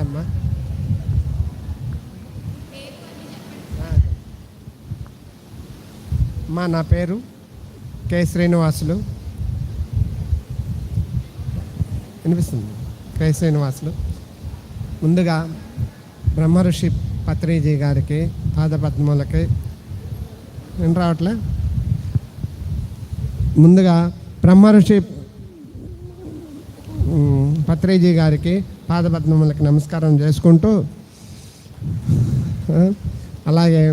అమ్మా. అమ్మా నా పేరు కె శ్రీనివాసులు. వినిపిస్తుంది? కె శ్రీనివాసులు. ముందుగా బ్రహ్మర్షి పత్రిజీ గారికి పాదపద్మలకి విని రావట్లే. ముందుగా బ్రహ్మర్షి పత్రిజీ గారికి పాదపద్మములకి నమస్కారం చేసుకుంటూ, అలాగే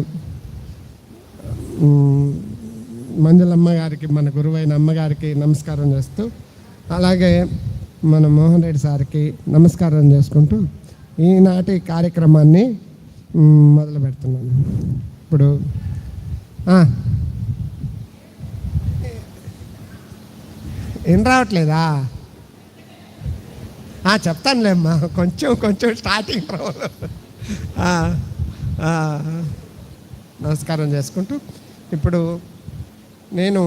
మంజులమ్మ గారికి, మన గురువైన అమ్మగారికి నమస్కారం చేస్తూ, అలాగే మన మోహన్ రెడ్డి సార్కి నమస్కారం చేసుకుంటూ ఈనాటి కార్యక్రమాన్ని మొదలు పెడుతున్నాను. ఇప్పుడు ఏం రావట్లేదా? చెప్తానులేమ్మా, కొంచెం స్టార్టింగ్ నమస్కారం చేసుకుంటూ, ఇప్పుడు నేను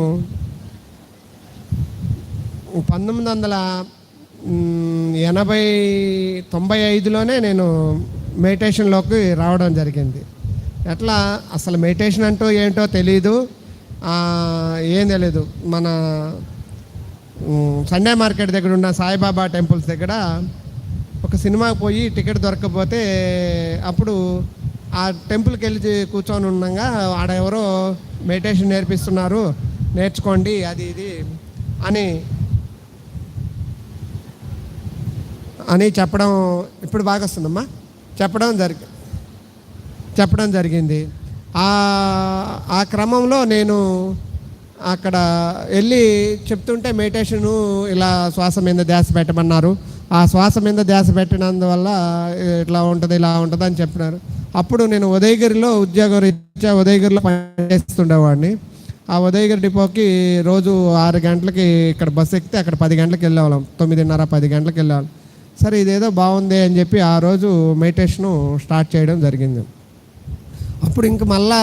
1995లోనే నేను మెడిటేషన్లోకి రావడం జరిగింది. ఎట్లా అసలు మెడిటేషన్ అంటూ ఏంటో తెలీదు, ఏం తెలీదు. మన సండే మార్కెట్ దగ్గర ఉన్న సాయిబాబా టెంపుల్స్ దగ్గర ఒక సినిమాకి పోయి టికెట్ దొరకకపోతే, అప్పుడు ఆ టెంపుల్కి వెళ్ళి కూర్చొని ఉండగా ఆడ ఎవరో మెడిటేషన్ నేర్పిస్తున్నారు, నేర్చుకోండి అది ఇది అని చెప్పడం, ఇప్పుడు బాగా వస్తుందమ్మా, చెప్పడం జరిగింది. ఆ క్రమంలో నేను అక్కడ వెళ్ళి చెప్తుంటే మెడిటేషను ఇలా శ్వాస మీద ధ్యాస పెట్టమన్నారు. ఆ శ్వాస మీద ధ్యాస పెట్టినందువల్ల ఇట్లా ఉంటుంది, ఇలా ఉంటుంది అని చెప్పినారు. అప్పుడు నేను ఉదయగిరిలో ఉద్యోగం రీత్యా ఉదయగిరిలో పనిచేస్తుండేవాడిని. ఆ ఉదయగిరి డిపోకి రోజు 6 గంటలకి ఇక్కడ బస్సు ఎక్కితే అక్కడ 10 గంటలకు వెళ్ళేవాళ్ళం, 9:30-10 గంటలకు వెళ్ళేవాళ్ళం. సరే ఇదేదో బాగుంది అని చెప్పి ఆ రోజు మెడిటేషను స్టార్ట్ చేయడం జరిగింది. అప్పుడు ఇంక మళ్ళా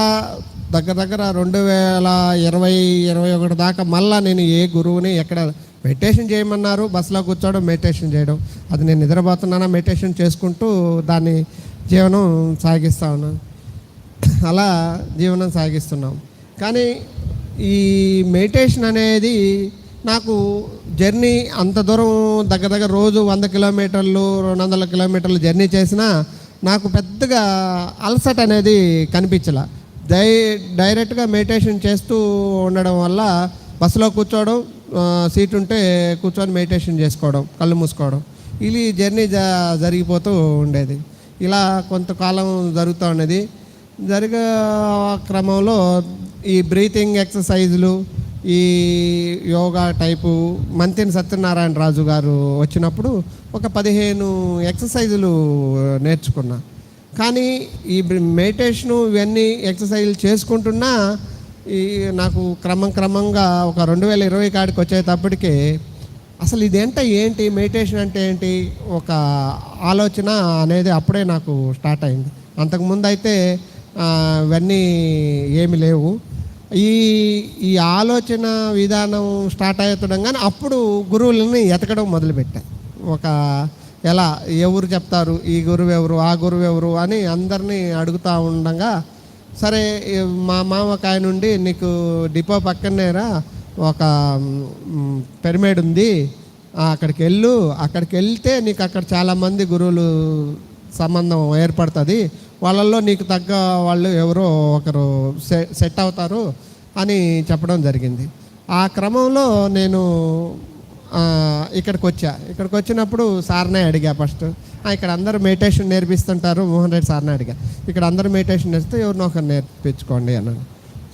దగ్గర 2020-21 దాకా మళ్ళీ నేను ఏ గురువుని ఎక్కడ మెడిటేషన్ చేయమన్నారు, బస్సులో కూర్చోవడం, మెడిటేషన్ చేయడం. అది నేను నిద్రపోతున్నానా మెడిటేషన్ చేసుకుంటూ దాన్ని జీవనం సాగిస్తూ ఉన్నాను. అలా జీవనం సాగిస్తున్నాం. కానీ ఈ మెడిటేషన్ అనేది నాకు జర్నీ అంత దూరం దగ్గర రోజు 100 కిలోమీటర్లు 200 కిలోమీటర్లు జర్నీ చేసినా నాకు పెద్దగా అలసట అనేది కనిపించలే. డైరెక్ట్గా మెడిటేషన్ చేస్తూ ఉండడం వల్ల బస్సులో కూర్చోవడం, సీట్ ఉంటే కూర్చొని మెడిటేషన్ చేసుకోవడం, కళ్ళు మూసుకోవడం, ఇది జర్నీ జరిగిపోతూ ఉండేది. ఇలా కొంతకాలం జరుగుతూ ఉండేది. జరిగే క్రమంలో ఈ బ్రీతింగ్ ఎక్సర్సైజులు, ఈ యోగా టైపు మంతిని సత్యనారాయణ రాజు గారు వచ్చినప్పుడు ఒక 15 ఎక్సర్సైజులు నేర్చుకున్నా. కానీ ఈ మెడిటేషను ఇవన్నీ ఎక్సర్సైజులు చేసుకుంటున్నా నాకు క్రమంగా ఒక 2020 కాడికి వచ్చేటప్పటికి అసలు ఏంటి మెడిటేషన్ అంటే ఏంటి ఒక ఆలోచన అనేది అప్పుడే నాకు స్టార్ట్ అయింది. అంతకుముందు అయితే ఇవన్నీ ఏమి లేవు. ఈ ఆలోచన విధానం స్టార్ట్ అవుతుండగానే అప్పుడు గురువులని ఎతకడం మొదలుపెట్టా. ఎలా ఎవరు చెప్తారు, ఈ గురువు ఎవరు, ఆ గురువు ఎవరు అని అందరినీ అడుగుతూ ఉండగా, సరే మా మామకాయ నుండి నీకు డిపో పక్కనేరా ఒక పిరమిడ్ ఉంది, అక్కడికి వెళ్తే నీకు అక్కడ చాలామంది గురువులు సంబంధం ఏర్పడుతుంది, వాళ్ళల్లో నీకు తగ్గ వాళ్ళు ఎవరో ఒకరు సెట్ అవుతారు అని చెప్పడం జరిగింది. ఆ క్రమంలో నేను ఇక్కడికి వచ్చినప్పుడు సార్నే అడిగా. ఫస్ట్ ఇక్కడ అందరూ మెడిటేషన్ నేర్పిస్తుంటారు, మోహన్ రెడ్డి సార్నే అడిగా, ఇక్కడ అందరూ మెడిటేషన్ నేర్పిస్తే ఎవరినో ఒకరు నేర్పించుకోండి అన్నాను.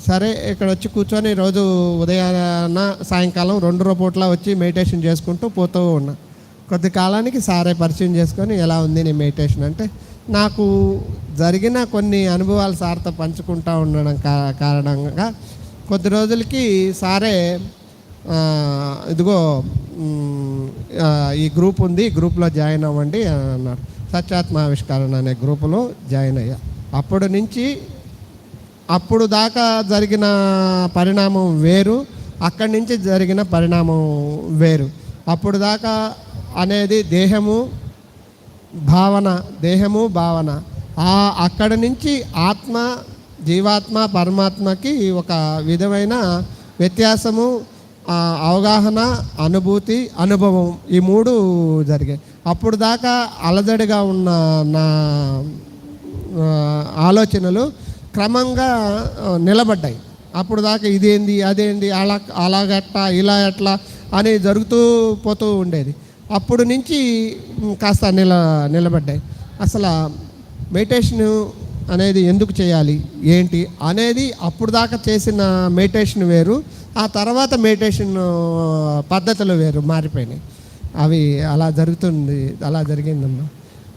సరే ఇక్కడ వచ్చి కూర్చొని రోజు ఉదయాన సాయంకాలం 2 పూట్ల వచ్చి మెడిటేషన్ చేసుకుంటూ పోతూ ఉన్నా. కొద్ది కాలానికి సారే పరిచయం చేసుకొని ఎలా ఉంది నీ మెడిటేషన్ అంటే, నాకు జరిగిన కొన్ని అనుభవాలు సార్తో పంచుకుంటూ ఉండడం కారణంగా కొద్ది రోజులకి సారే ఇదిగో ఈ గ్రూప్ ఉంది, గ్రూప్లో జాయిన్ అవ్వండి అన్నారు. సత్యాత్మ ఆవిష్కరణ అనే గ్రూపులో జాయిన్ అయ్యా. అప్పుడు దాకా జరిగిన పరిణామం వేరు, అక్కడి నుంచి జరిగిన పరిణామం వేరు. అప్పుడు దాకా అనేది దేహము, భావన, దేహము భావన, అక్కడి నుంచి ఆత్మ, జీవాత్మ, పరమాత్మకి ఒక విధమైన వ్యత్యాసము, అవగాహన, అనుభూతి, అనుభవం, ఈ మూడు జరిగాయి. అప్పుడు దాకా అలజడిగా ఉన్న నా ఆలోచనలు క్రమంగా నిలబడ్డాయి. అప్పుడు దాకా ఇదేంది అదేంది అలాగట్లా ఇలా ఎట్లా అని జరుగుతూ పోతూ ఉండేది. అప్పుడు నుంచి కాస్త నిలబడ్డాయి. అసలు మెడిటేషను అనేది ఎందుకు చేయాలి ఏంటి అనేది అప్పుడు దాకా చేసిన మెడిటేషన్ వేరు, ఆ తర్వాత మెడిటేషన్ పద్ధతులు వేరు, మారిపోయినాయి. అవి అలా జరిగిందమ్మా.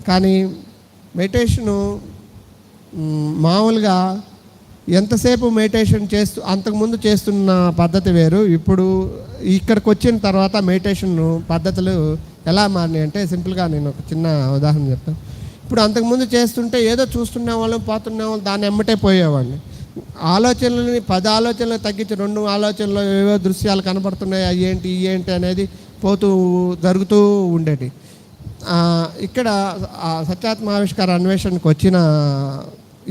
కానీ మెడిటేషను మామూలుగా ఎంతసేపు మెడిటేషన్ అంతకుముందు చేస్తున్న పద్ధతి వేరు. ఇప్పుడు ఇక్కడికి వచ్చిన తర్వాత మెడిటేషన్ పద్ధతులు ఎలా మారినాయి అంటే, సింపుల్గా నేను ఒక చిన్న ఉదాహరణ చెప్తాను. ఇప్పుడు అంతకుముందు చేస్తుంటే ఏదో చూస్తున్న వాళ్ళం, పోతున్న వాళ్ళు, దాన్ని ఎమ్మటే పోయేవాడిని. ఆలోచనలని 10 ఆలోచనలు తగ్గించి 2 ఆలోచనలు ఏవో దృశ్యాలు కనపడుతున్నాయి, అయ్యేంటి ఏంటి అనేది జరుగుతూ ఉండేది. ఇక్కడ సత్యాత్మ ఆవిష్కార అన్వేషణకు వచ్చిన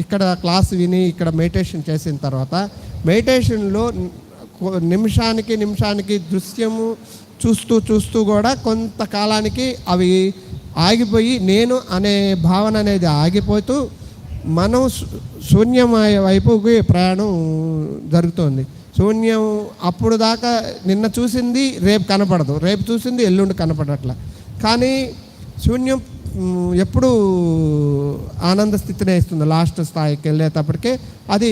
ఇక్కడ క్లాస్ విని ఇక్కడ మెడిటేషన్ చేసిన తర్వాత, మెడిటేషన్లో నిమిషానికి దృశ్యము చూస్తూ కూడా కొంతకాలానికి అవి ఆగిపోయి, నేను అనే భావన అనేది ఆగిపోతూ మనం శూన్యమయ వైపుకి ప్రయాణం జరుగుతుంది. శూన్యం అప్పుడు దాకా నిన్న చూసింది రేపు కనపడదు, రేపు చూసింది ఎల్లుండి కనపడట్ల. కానీ శూన్యం ఎప్పుడు ఆనంద స్థితినే ఇస్తుంది. లాస్ట్ స్థాయికి వెళ్ళేటప్పటికే అది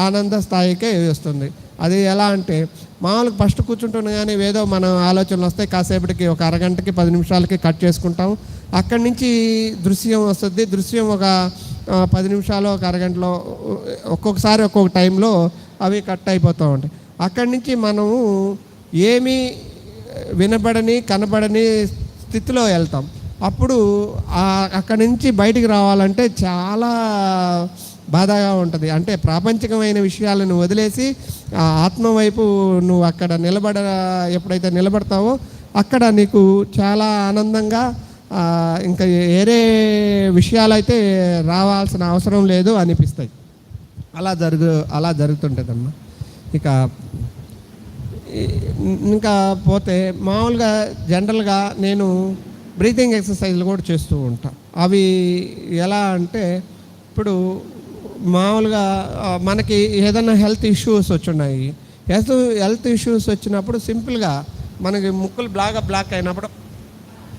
ఆనంద స్థాయికే వస్తుంది. అది ఎలా అంటే, మామూలుగా ఫస్ట్ కూర్చుంటున్నా కానీ ఏదో మన ఆలోచనలు వస్తాయి, కాసేపటికి ఒక అరగంటకి 10 నిమిషాలకి కట్ చేసుకుంటాం. అక్కడి నుంచి దృశ్యం వస్తుంది. దృశ్యం ఒక 10 నిమిషాలు, ఒక అరగంటలో, ఒక్కొక్కసారి ఒక్కొక్క టైంలో అవి కట్ అయిపోతూ ఉంటాయి. అక్కడి నుంచి మనము ఏమీ వినబడని కనబడని స్థితిలో వెళ్తాం. అప్పుడు అక్కడి నుంచి బయటికి రావాలంటే చాలా బాధగా ఉంటుంది. అంటే ప్రాపంచికమైన విషయాలను వదిలేసి ఆత్మ వైపు నువ్వు అక్కడ ఎప్పుడైతే నిలబడతావో అక్కడ నీకు చాలా ఆనందంగా, ఇంకా వేరే విషయాలైతే రావాల్సిన అవసరం లేదు అనిపిస్తాయి. అలా జరుగుతుంటుందమ్మా. ఇంకా పోతే మామూలుగా జనరల్గా నేను బ్రీతింగ్ ఎక్సర్సైజ్లు కూడా చేస్తూ ఉంటాను. అవి ఎలా అంటే, ఇప్పుడు మామూలుగా మనకి ఏదైనా హెల్త్ ఇష్యూస్ వచ్చున్నాయి. హెల్త్ ఇష్యూస్ వచ్చినప్పుడు సింపుల్గా మనకి ముక్కులు బ్లాక్ అయినప్పుడు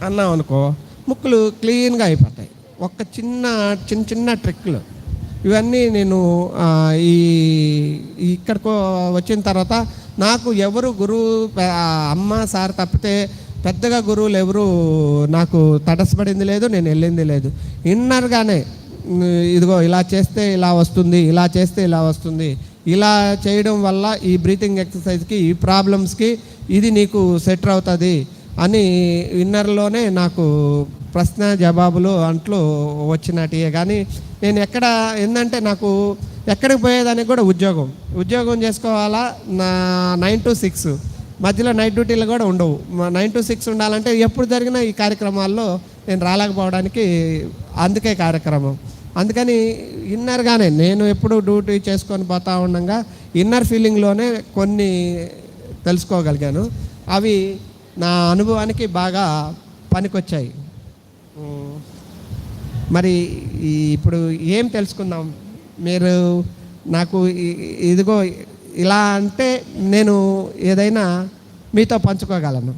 అన్నాం అనుకో, ముక్కులు క్లీన్గా అయిపోతాయి. ఒక చిన్న ట్రిక్లు ఇవన్నీ నేను ఇక్కడికి వచ్చిన తర్వాత నాకు ఎవరు గురువు, అమ్మ సార్ తప్పితే పెద్దగా గురువులు ఎవరు నాకు తటస్థపడింది లేదు, నేను వెళ్ళింది లేదు. ఇన్నర్గానే ఇదిగో ఇలా చేస్తే ఇలా వస్తుంది, ఇలా చేస్తే ఇలా వస్తుంది, ఇలా చేయడం వల్ల ఈ బ్రీతింగ్ ఎక్సర్సైజ్కి, ఈ ప్రాబ్లమ్స్కి ఇది నీకు సెట్ అవుతుంది అని ఇన్నర్లోనే నాకు ప్రశ్న జవాబులు అంట్లు వచ్చినట్టే. కానీ నేను ఏంటంటే నాకు ఎక్కడికి పోయేదానికి కూడా ఉద్యోగం చేసుకోవాలా, నా 9 to 6 మధ్యలో నైట్ డ్యూటీలు కూడా ఉండవు. 9 to 6 ఉండాలంటే ఎప్పుడు జరిగినా ఈ కార్యక్రమాల్లో నేను రాలేకపోవడానికి అందుకే కార్యక్రమం. అందుకని ఇన్నర్గానే నేను ఎప్పుడు డ్యూటీ చేసుకొని పోతా ఉండగా ఇన్నర్ ఫీలింగ్లోనే కొన్ని తెలుసుకోగలిగాను. అవి నా అనుభవానికి బాగా పనికొచ్చాయి. మరి ఇప్పుడు ఏం తెలుసుకుందాం? మీరు నాకు ఇదిగో ఇలా అంటే నేను ఏదైనా మీతో పంచుకోగలను.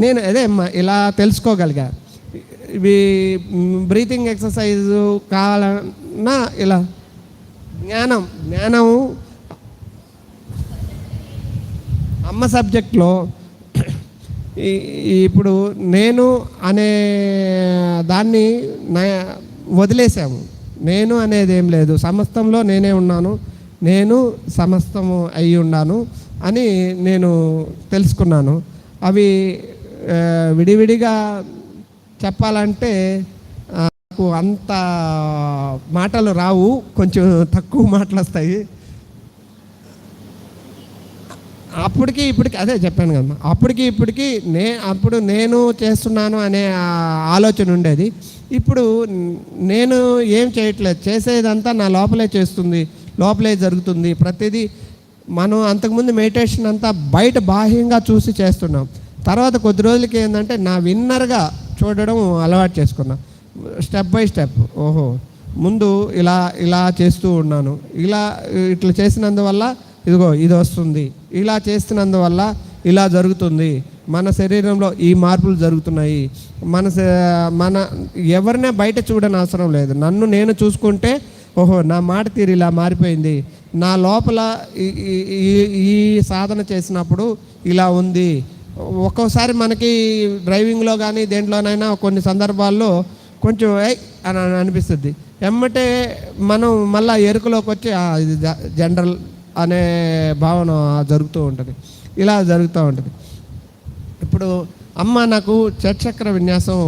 నేను అదే అమ్మా ఇలా తెలుసుకోగలిగా. ఇవి బ్రీతింగ్ ఎక్సర్సైజ్ కావాలన్నా ఇలా జ్ఞానం అమ్మ సబ్జెక్ట్లో ఇప్పుడు నేను అనే దాన్ని వదిలేసాము. నేను అనేది ఏం లేదు, సమస్తంలో నేనే ఉన్నాను, నేను సమస్తము అయి ఉన్నాను అని నేను తెలుసుకున్నాను. అవి విడివిడిగా చెప్పాలంటే నాకు అంత మాటలు రావు, కొంచెం తక్కువ మాటలు వస్తాయి. అప్పటికి ఇప్పటికి అదే చెప్పాను కదమ్మా, అప్పటికి ఇప్పటికి అప్పుడు నేను చేస్తున్నాను అనే ఆలోచన ఉండేది. ఇప్పుడు నేను ఏం చేయట్లేదు, చేసేదంతా నా లోపలే చేస్తుంది, లోపలే జరుగుతుంది ప్రతిదీ. మనం అంతకుముందు మెడిటేషన్ అంతా బయట బాహ్యంగా చూసి చేస్తున్నాం. తర్వాత కొద్ది రోజులకి ఏంటంటే నా విన్నర్గా చూడడం అలవాటు చేసుకున్నా. స్టెప్ బై స్టెప్, ఓహో ముందు ఇలా ఇలా చేస్తూ ఉన్నాను, ఇట్లా చేసినందువల్ల ఇదిగో ఇది వస్తుంది, ఇలా చేస్తున్నందువల్ల ఇలా జరుగుతుంది, మన శరీరంలో ఈ మార్పులు జరుగుతున్నాయి. మన ఎవరినే బయట చూడని అవసరం లేదు, నన్ను నేను చూసుకుంటే ఓహో నా మాట తీరు ఇలా మారిపోయింది, నా లోపల ఈ సాధన చేసినప్పుడు ఇలా ఉంది. ఒక్కోసారి మనకి డ్రైవింగ్లో కానీ దేంట్లోనైనా కొన్ని సందర్భాల్లో కొంచెం అని అనిపిస్తుంది. ఎమ్మటే మనం మళ్ళీ ఎరుకలోకి వచ్చి ఇది జనరల్ అనే భావన జరుగుతూ ఉంటుంది. ఇలా జరుగుతూ ఉంటుంది. ఇప్పుడు అమ్మ నాకు షట్చక్ర విన్యాసం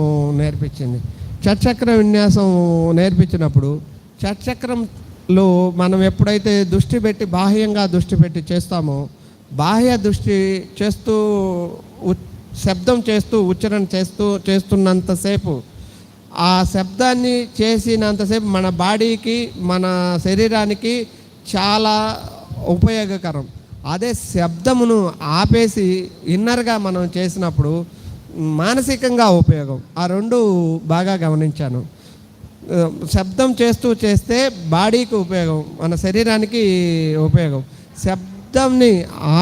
నేర్పించింది. షట్చక్ర విన్యాసం నేర్పించినప్పుడు షట్చక్రంలో మనం ఎప్పుడైతే దృష్టి పెట్టి బాహ్యంగా దృష్టి పెట్టి చేస్తామో, బాహ్య దృష్టి చేస్తూ శబ్దం చేస్తూ ఉచ్చారణ చేస్తున్నంతసేపు, ఆ శబ్దాన్ని చేసినంతసేపు మన బాడీకి మన శరీరానికి చాలా ఉపయోగకరం. అదే శబ్దమును ఆపేసి ఇన్నర్గా మనం చేసినప్పుడు మానసికంగా ఉపయోగం. ఆ రెండు బాగా గమనించాను. శబ్దం చేస్తే బాడీకి ఉపయోగం, మన శరీరానికి ఉపయోగం. శబ్దంని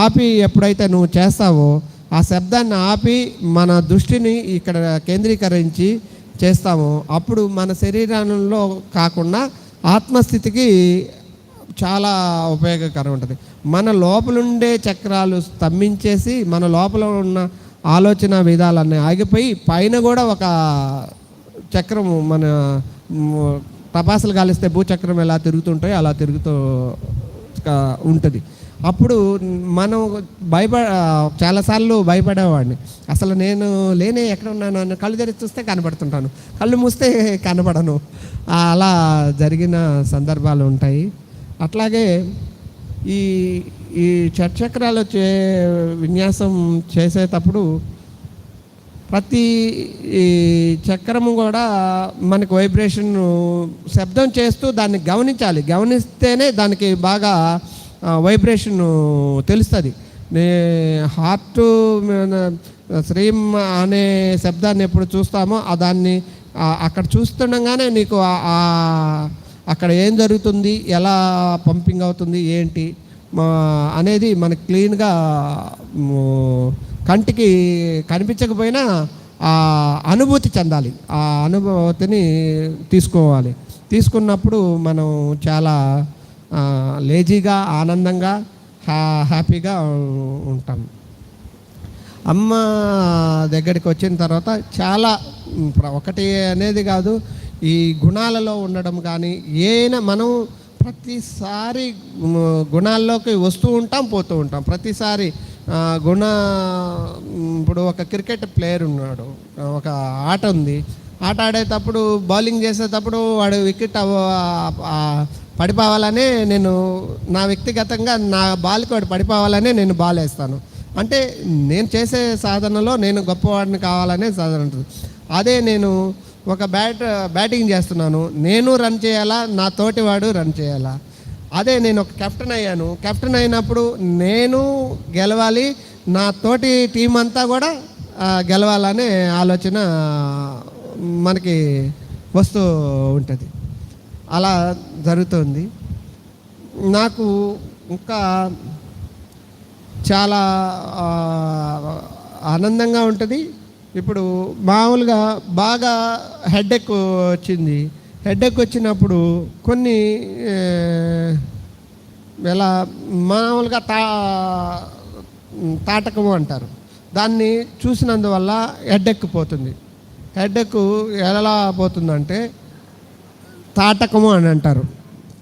ఆపి ఎప్పుడైతే నువ్వు చేస్తావో, ఆ శబ్దాన్ని ఆపి మన దృష్టిని ఇక్కడ కేంద్రీకరించి చేస్తామో, అప్పుడు మన శరీరంలో కాకుండా ఆత్మస్థితికి చాలా ఉపయోగకరం ఉంటుంది. మన లోపలుండే చక్రాలు స్తంభించేసి మన లోపల ఉన్న ఆలోచన విధాలన్నీ ఆగిపోయి పైన కూడా ఒక చక్రము, మన టపాసులు కాలిస్తే భూచక్రం ఎలా తిరుగుతుంటాయో అలా తిరుగుతూ ఉంటుంది. అప్పుడు మనం చాలాసార్లు భయపడేవాడిని. అసలు నేను ఎక్కడ ఉన్నాను అని కళ్ళు తెరిచి చూస్తే కనబడుతుంటాను, కళ్ళు మూస్తే కనబడను. అలా జరిగిన సందర్భాలు ఉంటాయి. అట్లాగే ఈ షట్చక్రాలు విన్యాసం చేసేటప్పుడు ప్రతి చక్రము కూడా మనకు వైబ్రేషన్ శబ్దం చేస్తూ దాన్ని గమనించాలి. గమనిస్తేనే దానికి బాగా వైబ్రేషన్ తెలుస్తుంది. హార్ట్ శ్రీం అనే శబ్దాన్ని ఎప్పుడు చూస్తామో దాన్ని అక్కడ చూస్తుండగానే నీకు అక్కడ ఏం జరుగుతుంది, ఎలా పంపింగ్ అవుతుంది, ఏంటి అనేది మనకి క్లీన్గా కంటికి కనిపించకపోయినా ఆ అనుభూతి చెందాలి. ఆ అనుభూతిని తీసుకోవాలి. తీసుకున్నప్పుడు మనం చాలా లేజీగా, ఆనందంగా, హ్యాపీగా ఉంటాం. అమ్మ దగ్గరికి వచ్చిన తర్వాత చాలా ఒకటి అనేది కాదు, ఈ గుణాలలో ఉండడం కానీ మనం ప్రతిసారి గుణాల్లోకి వస్తూ ఉంటాం, పోతూ ఉంటాం. ప్రతిసారి ఇప్పుడు ఒక క్రికెట్ ప్లేయర్ ఉన్నాడు, ఒక ఆట ఉంది. ఆట ఆడేటప్పుడు బౌలింగ్ చేసేటప్పుడు వాడు వికెట్ పడిపోవాలనే నా వ్యక్తిగతంగా నా బాల్కి వాడు పడిపోవాలనే నేను బాల్ వేస్తాను. అంటే నేను చేసే సాధనలో నేను గొప్పవాడిని కావాలనే సాధన ఉంటుంది. అదే నేను ఒక బ్యాటింగ్ చేస్తున్నాను, నేను రన్ చేయాలా, నా తోటివాడు రన్ చేయాలా. అదే నేను ఒక కెప్టెన్ అయ్యాను, కెప్టెన్ అయినప్పుడు నేను గెలవాలి, నా తోటి టీం అంతా కూడా గెలవాలనే ఆలోచన మనకి వస్తూ ఉంటుంది. అలా జరుగుతుంది. నాకు ఇంకా చాలా ఆనందంగా ఉంటుంది. ఇప్పుడు మామూలుగా బాగా హెడేక్ వచ్చింది. హెడేక్ వచ్చినప్పుడు కొన్ని ఎలా మామూలుగా తాటకము అంటారు, దాన్ని చూసినందువల్ల హెడేక్ పోతుంది. హెడేక్ ఎలా పోతుందంటే తాటకము అని అంటారు.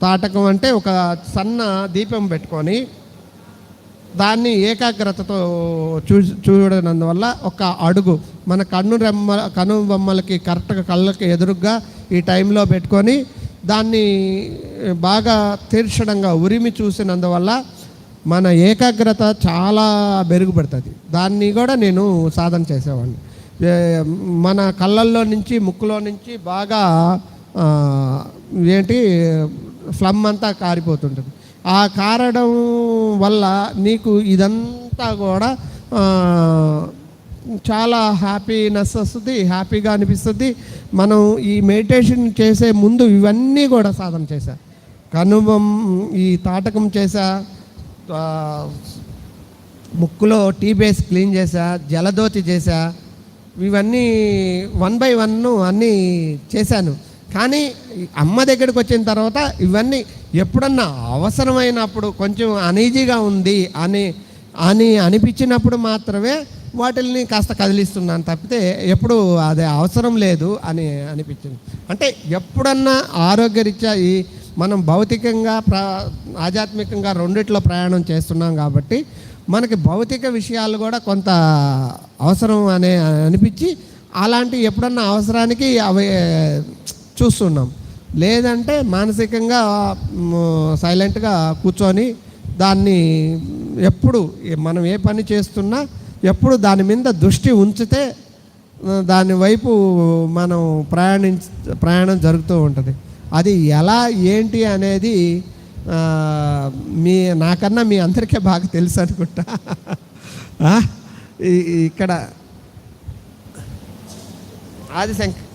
తాటకం అంటే ఒక సన్న దీపం పెట్టుకొని దాన్ని ఏకాగ్రతతో చూడనందువల్ల ఒక అడుగు మన కన్ను బొమ్మలకి కరెక్ట్గా కళ్ళకి ఎదురుగా ఈ టైంలో పెట్టుకొని దాన్ని బాగా తీర్చడంగా ఉరిమి చూసినందువల్ల మన ఏకాగ్రత చాలా మెరుగుపడుతుంది. దాన్ని కూడా నేను సాధన చేసేవాడిని. మన కళ్ళల్లో నుంచి ముక్కులో నుంచి బాగా ఏంటి ఫ్లమ్ అంతా కారిపోతుంటుంది. ఆ కారడం వల్ల నీకు ఇదంతా కూడా చాలా హ్యాపీనెస్ వస్తుంది, హ్యాపీగా అనిపిస్తుంది. మనం ఈ మెడిటేషన్ చేసే ముందు ఇవన్నీ కూడా సాధన చేశా. కనుమం ఈ తాటకం చేశా, ముక్కులో టీ బేస్ క్లీన్ చేశా, జలదోతి చేశా. ఇవన్నీ 1 by 1 అన్నీ చేశాను. కానీ అమ్మ దగ్గరికి వచ్చిన తర్వాత ఇవన్నీ ఎప్పుడన్నా అవసరమైనప్పుడు కొంచెం అనీజీగా ఉంది అని అనిపించినప్పుడు మాత్రమే వాటిల్ని కాస్త కదిలిస్తున్నాను తప్పితే ఎప్పుడు అదే అవసరం లేదు అని అనిపించింది. అంటే ఎప్పుడన్నా ఆరోగ్యరీత్యా మనం భౌతికంగా ఆధ్యాత్మికంగా రెండిట్లో ప్రయాణం చేస్తున్నాం కాబట్టి మనకి భౌతిక విషయాలు కూడా కొంత అవసరం అనిపించి అలాంటి ఎప్పుడన్నా అవసరానికి అవి చూస్తున్నాం. లేదంటే మానసికంగా సైలెంట్గా కూర్చొని దాన్ని ఎప్పుడు మనం ఏ పని చేస్తున్నా ఎప్పుడు దాని మీద దృష్టి ఉంచితే దాని వైపు మనం ప్రయాణం జరుగుతూ ఉంటుంది. అది ఎలా ఏంటి అనేది నాకన్నా మీ అందరికీ బాగా తెలుసు అనుకుంటా. ఇక్కడ ఆదిశంకర్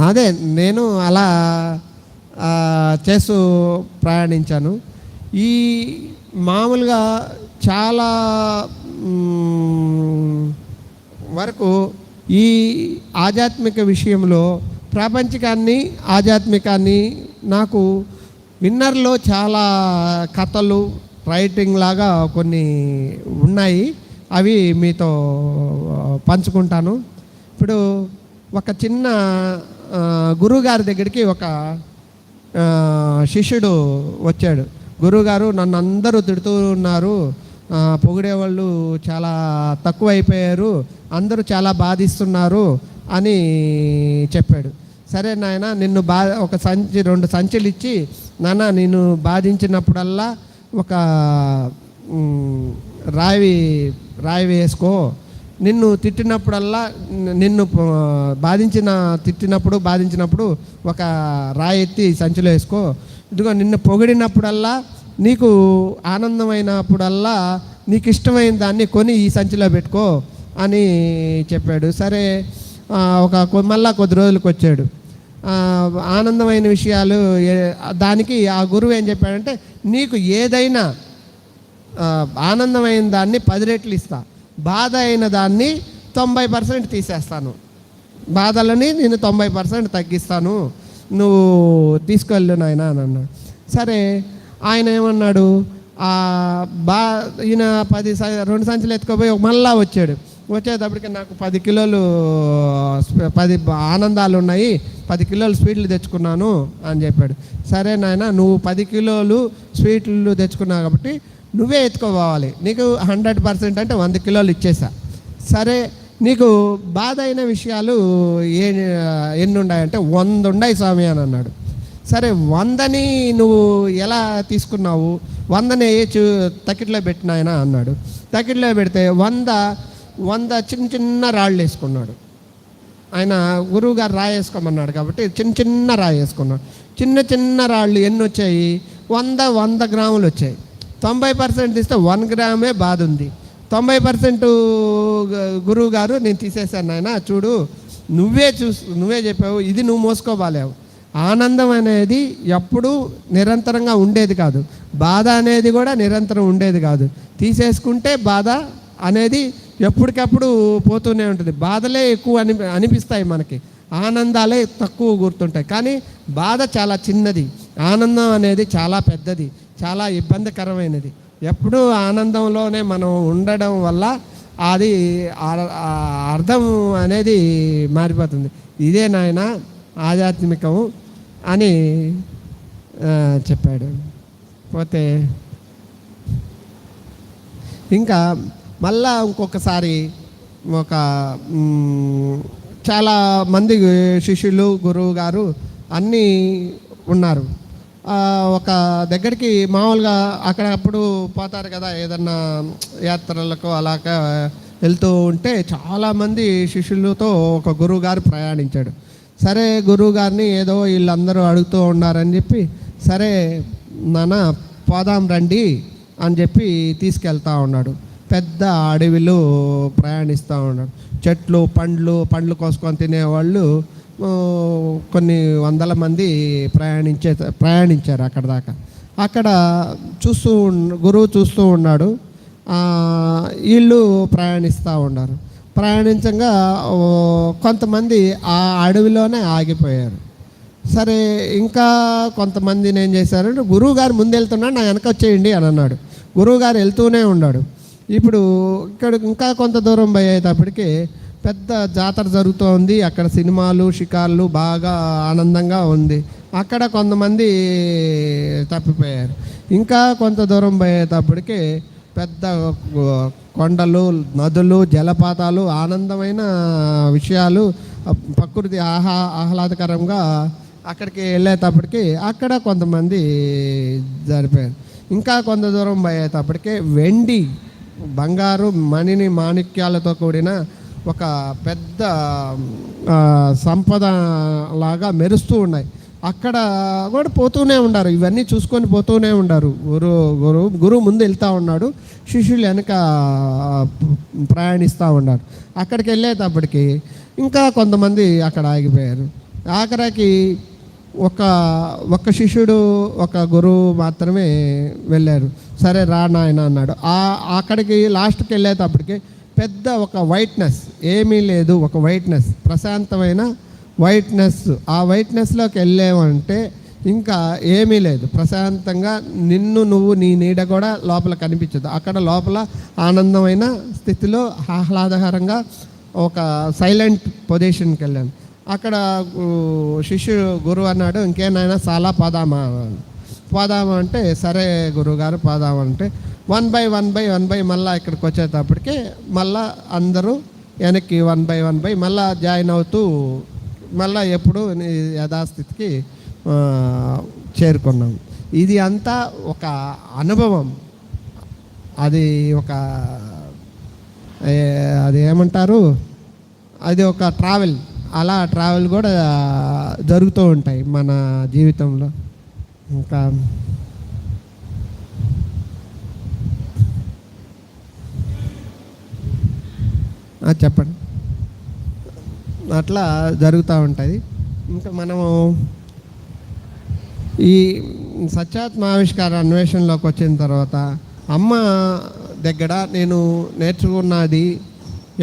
అదే నేను అలా చేస్తూ ప్రయాణించాను. ఈ మామూలుగా చాలా వరకు ఈ ఆధ్యాత్మిక విషయంలో ప్రాపంచికాన్ని ఆధ్యాత్మికాన్ని నాకు విన్నర్లో చాలా కథలు రైటింగ్ లాగా కొన్ని ఉన్నాయి, అవి మీతో పంచుకుంటాను. ఇప్పుడు ఒక చిన్న గురువుగారి దగ్గరికి ఒక శిష్యుడు వచ్చాడు. గురువుగారు, నన్ను అందరూ తిడుతూ ఉన్నారు, పొగిడేవాళ్ళు చాలా తక్కువైపోయారు, అందరూ చాలా బాధిస్తున్నారు అని చెప్పాడు. సరే నాయన, నిన్ను ఒక 2 సంచులు ఇచ్చి, నాన్న నిన్ను బాధించినప్పుడల్లా ఒక రాయి వేసుకో, నిన్ను తిట్టినప్పుడల్లా నిన్ను బాధించినప్పుడు ఒక రాయి ఎత్తి సంచిలో వేసుకో, ఇదిగో నిన్ను పొగిడినప్పుడల్లా, నీకు ఆనందమైనప్పుడల్లా నీకు ఇష్టమైన దాన్ని కొని ఈ సంచిలో పెట్టుకో అని చెప్పాడు. సరే మళ్ళా కొద్ది రోజులకు వచ్చాడు. ఆనందమైన విషయాలు దానికి ఆ గురువు ఏం చెప్పాడంటే, నీకు ఏదైనా ఆనందమైన దాన్ని 10 రెట్లు ఇస్తా, బాధ అయిన దాన్ని 90% తీసేస్తాను, బాధలని నేను 90% తగ్గిస్తాను, నువ్వు తీసుకెళ్ళు నాయన అని అన్నాడు. సరే ఆయన ఏమన్నాడు, ఈయన 2 సంచులు ఎత్తుకోపోయి మళ్ళా వచ్చాడు. వచ్చేటప్పటికి నాకు 10 కిలోలు 10 ఆనందాలు ఉన్నాయి, 10 కిలోలు స్వీట్లు తెచ్చుకున్నాను అని చెప్పాడు. సరే నాయన, నువ్వు 10 కిలోలు స్వీట్లు తెచ్చుకున్నావు కాబట్టి నువ్వే ఎత్తుకోవాలి, నీకు 100% అంటే 100 కిలోలు ఇచ్చేసా. సరే నీకు బాధ అయిన విషయాలు ఎన్ని ఉన్నాయంటే 100 ఉన్నాయి స్వామి అని అన్నాడు. సరే 100ని నువ్వు ఎలా తీసుకున్నావు, 100ని తక్కిట్లో పెట్టినాయన అన్నాడు. తక్కిట్లో పెడితే 100 చిన్న రాళ్ళు వేసుకున్నాడు. ఆయన గురువుగారు రాయి వేసుకోమన్నాడు కాబట్టి చిన్న రాయి వేసుకున్నాడు. చిన్న రాళ్ళు ఎన్ని వచ్చాయి, 100 గ్రాములు వచ్చాయి. 90% తీస్తే 1 గ్రామే బాధ ఉంది. 90% గురువు గారు నేను తీసేశాను నాయన, చూడు నువ్వే చెప్పావు, ఇది నువ్వు మోసుకోబాలేవు. ఆనందం అనేది ఎప్పుడూ నిరంతరంగా ఉండేది కాదు, బాధ అనేది కూడా నిరంతరం ఉండేది కాదు. తీసేసుకుంటే బాధ అనేది ఎప్పటికప్పుడు పోతూనే ఉంటుంది. బాధలే ఎక్కువ అనిపిస్తాయి మనకి, ఆనందాలే తక్కువ గుర్తుంటాయి. కానీ బాధ చాలా చిన్నది, ఆనందం అనేది చాలా పెద్దది, చాలా ఇబ్బందికరమైనది. ఎప్పుడూ ఆనందంలోనే మనం ఉండడం వల్ల అది అర్థం అనేది మారిపోతుంది. ఇదే నాయన ఆధ్యాత్మికము అని చెప్పాడు. పోతే ఇంకా మళ్ళా ఇంకొకసారి చాలా మంది శిష్యులు గురువు గారు అన్నీ ఉన్నారు. ఒక దగ్గరికి మామూలుగా అక్కడ అప్పుడు పోతారు కదా, ఏదన్నా యాత్రలకు అలాగా వెళ్తూ ఉంటే చాలామంది శిష్యులతో ఒక గురువు గారు ప్రయాణించాడు. సరే గురువు గారిని ఏదో వీళ్ళందరూ అడుగుతూ ఉన్నారని చెప్పి, సరే నాన్న పోదాం రండి అని చెప్పి తీసుకెళ్తా ఉన్నాడు. పెద్ద అడవిలో ప్రయాణిస్తూ ఉన్నాడు. చెట్లు పండ్లు కోసుకొని తినేవాళ్ళు కొన్ని వందల మంది ప్రయాణించారు అక్కడ దాకా. అక్కడ గురువు చూస్తూ ఉన్నాడు. వీళ్ళు ప్రయాణిస్తూ ఉన్నారు. ప్రయాణించగా కొంతమంది ఆ అడవిలోనే ఆగిపోయారు. సరే ఇంకా కొంతమందిని ఏం చేశారంటే, గురువు గారు ముందు వెళ్తున్నాడు, నా వెనక వచ్చేయండి అని అన్నాడు. గురువు గారు వెళ్తూనే ఉన్నాడు. ఇప్పుడు ఇక్కడ ఇంకా కొంత దూరం పోయేటప్పటికి పెద్ద జాతర జరుగుతోంది. అక్కడ సినిమాలు షికార్లు బాగా ఆనందంగా ఉంది. అక్కడ కొంతమంది తప్పిపోయారు. ఇంకా కొంత దూరం పోయేటప్పటికి పెద్ద కొండలు, నదులు, జలపాతాలు, ఆనందమైన విషయాలు, ప్రకృతి ఆహ్లాదకరంగా అక్కడికి వెళ్ళేటప్పటికి అక్కడ కొంతమంది జరిపారు. ఇంకా కొంత దూరం పోయేటప్పటికి వెండి, బంగారు, మణిని మాణిక్యాలతో కూడిన ఒక పెద్ద సంపద లాగా మెరుస్తూ ఉన్నాయి. అక్కడ కూడా పోతూనే ఉన్నారు. ఇవన్నీ చూసుకొని పోతూనే ఉన్నారు. గురువు ముందు వెళ్తూ ఉన్నాడు, శిష్యులు వెనక ప్రయాణిస్తూ ఉన్నారు. అక్కడికి వెళ్ళేటప్పటికి ఇంకా కొంతమంది అక్కడ ఆగిపోయారు. ఆఖరికి ఒక శిష్యుడు, ఒక గురువు మాత్రమే వెళ్ళారు. సరే రా నాయన అన్నాడు. అక్కడికి లాస్ట్కి వెళ్ళేటప్పటికి పెద్ద ఒక వైట్నెస్, ఏమీ లేదు, ఒక వైట్నెస్, ప్రశాంతమైన వైట్నెస్. ఆ వైట్నెస్లోకి వెళ్ళామంటే ఇంకా ఏమీ లేదు, ప్రశాంతంగా నువ్వు నీ నీడ కూడా లోపల కనిపించదు. అక్కడ లోపల ఆనందమైన స్థితిలో ఆహ్లాదకరంగా ఒక సైలెంట్ పొజిషన్కి వెళ్ళాను. అక్కడ గురువు అన్నాడు, ఇంకేనైనా చాలా పోదామా అంటే, సరే గురువుగారు పోదామంటే 1 by 1 మళ్ళీ ఇక్కడికి వచ్చేటప్పటికి మళ్ళీ అందరూ వెనక్కి 1 by 1 మళ్ళీ జాయిన్ అవుతూ మళ్ళీ ఎప్పుడు యథాస్థితికి చేరుకున్నాం. ఇది అంతా ఒక అనుభవం. అది ఏమంటారు, అది ఒక ట్రావెల్. అలా ట్రావెల్ కూడా జరుగుతూ ఉంటాయి మన జీవితంలో. ఇంకా చెప్పండి. అట్లా జరుగుతూ ఉంటుంది. ఇంకా మనము ఈ సత్యాత్మ ఆవిష్కార అన్వేషణలోకి వచ్చిన తర్వాత అమ్మ దగ్గర నేను నేర్చుకున్నది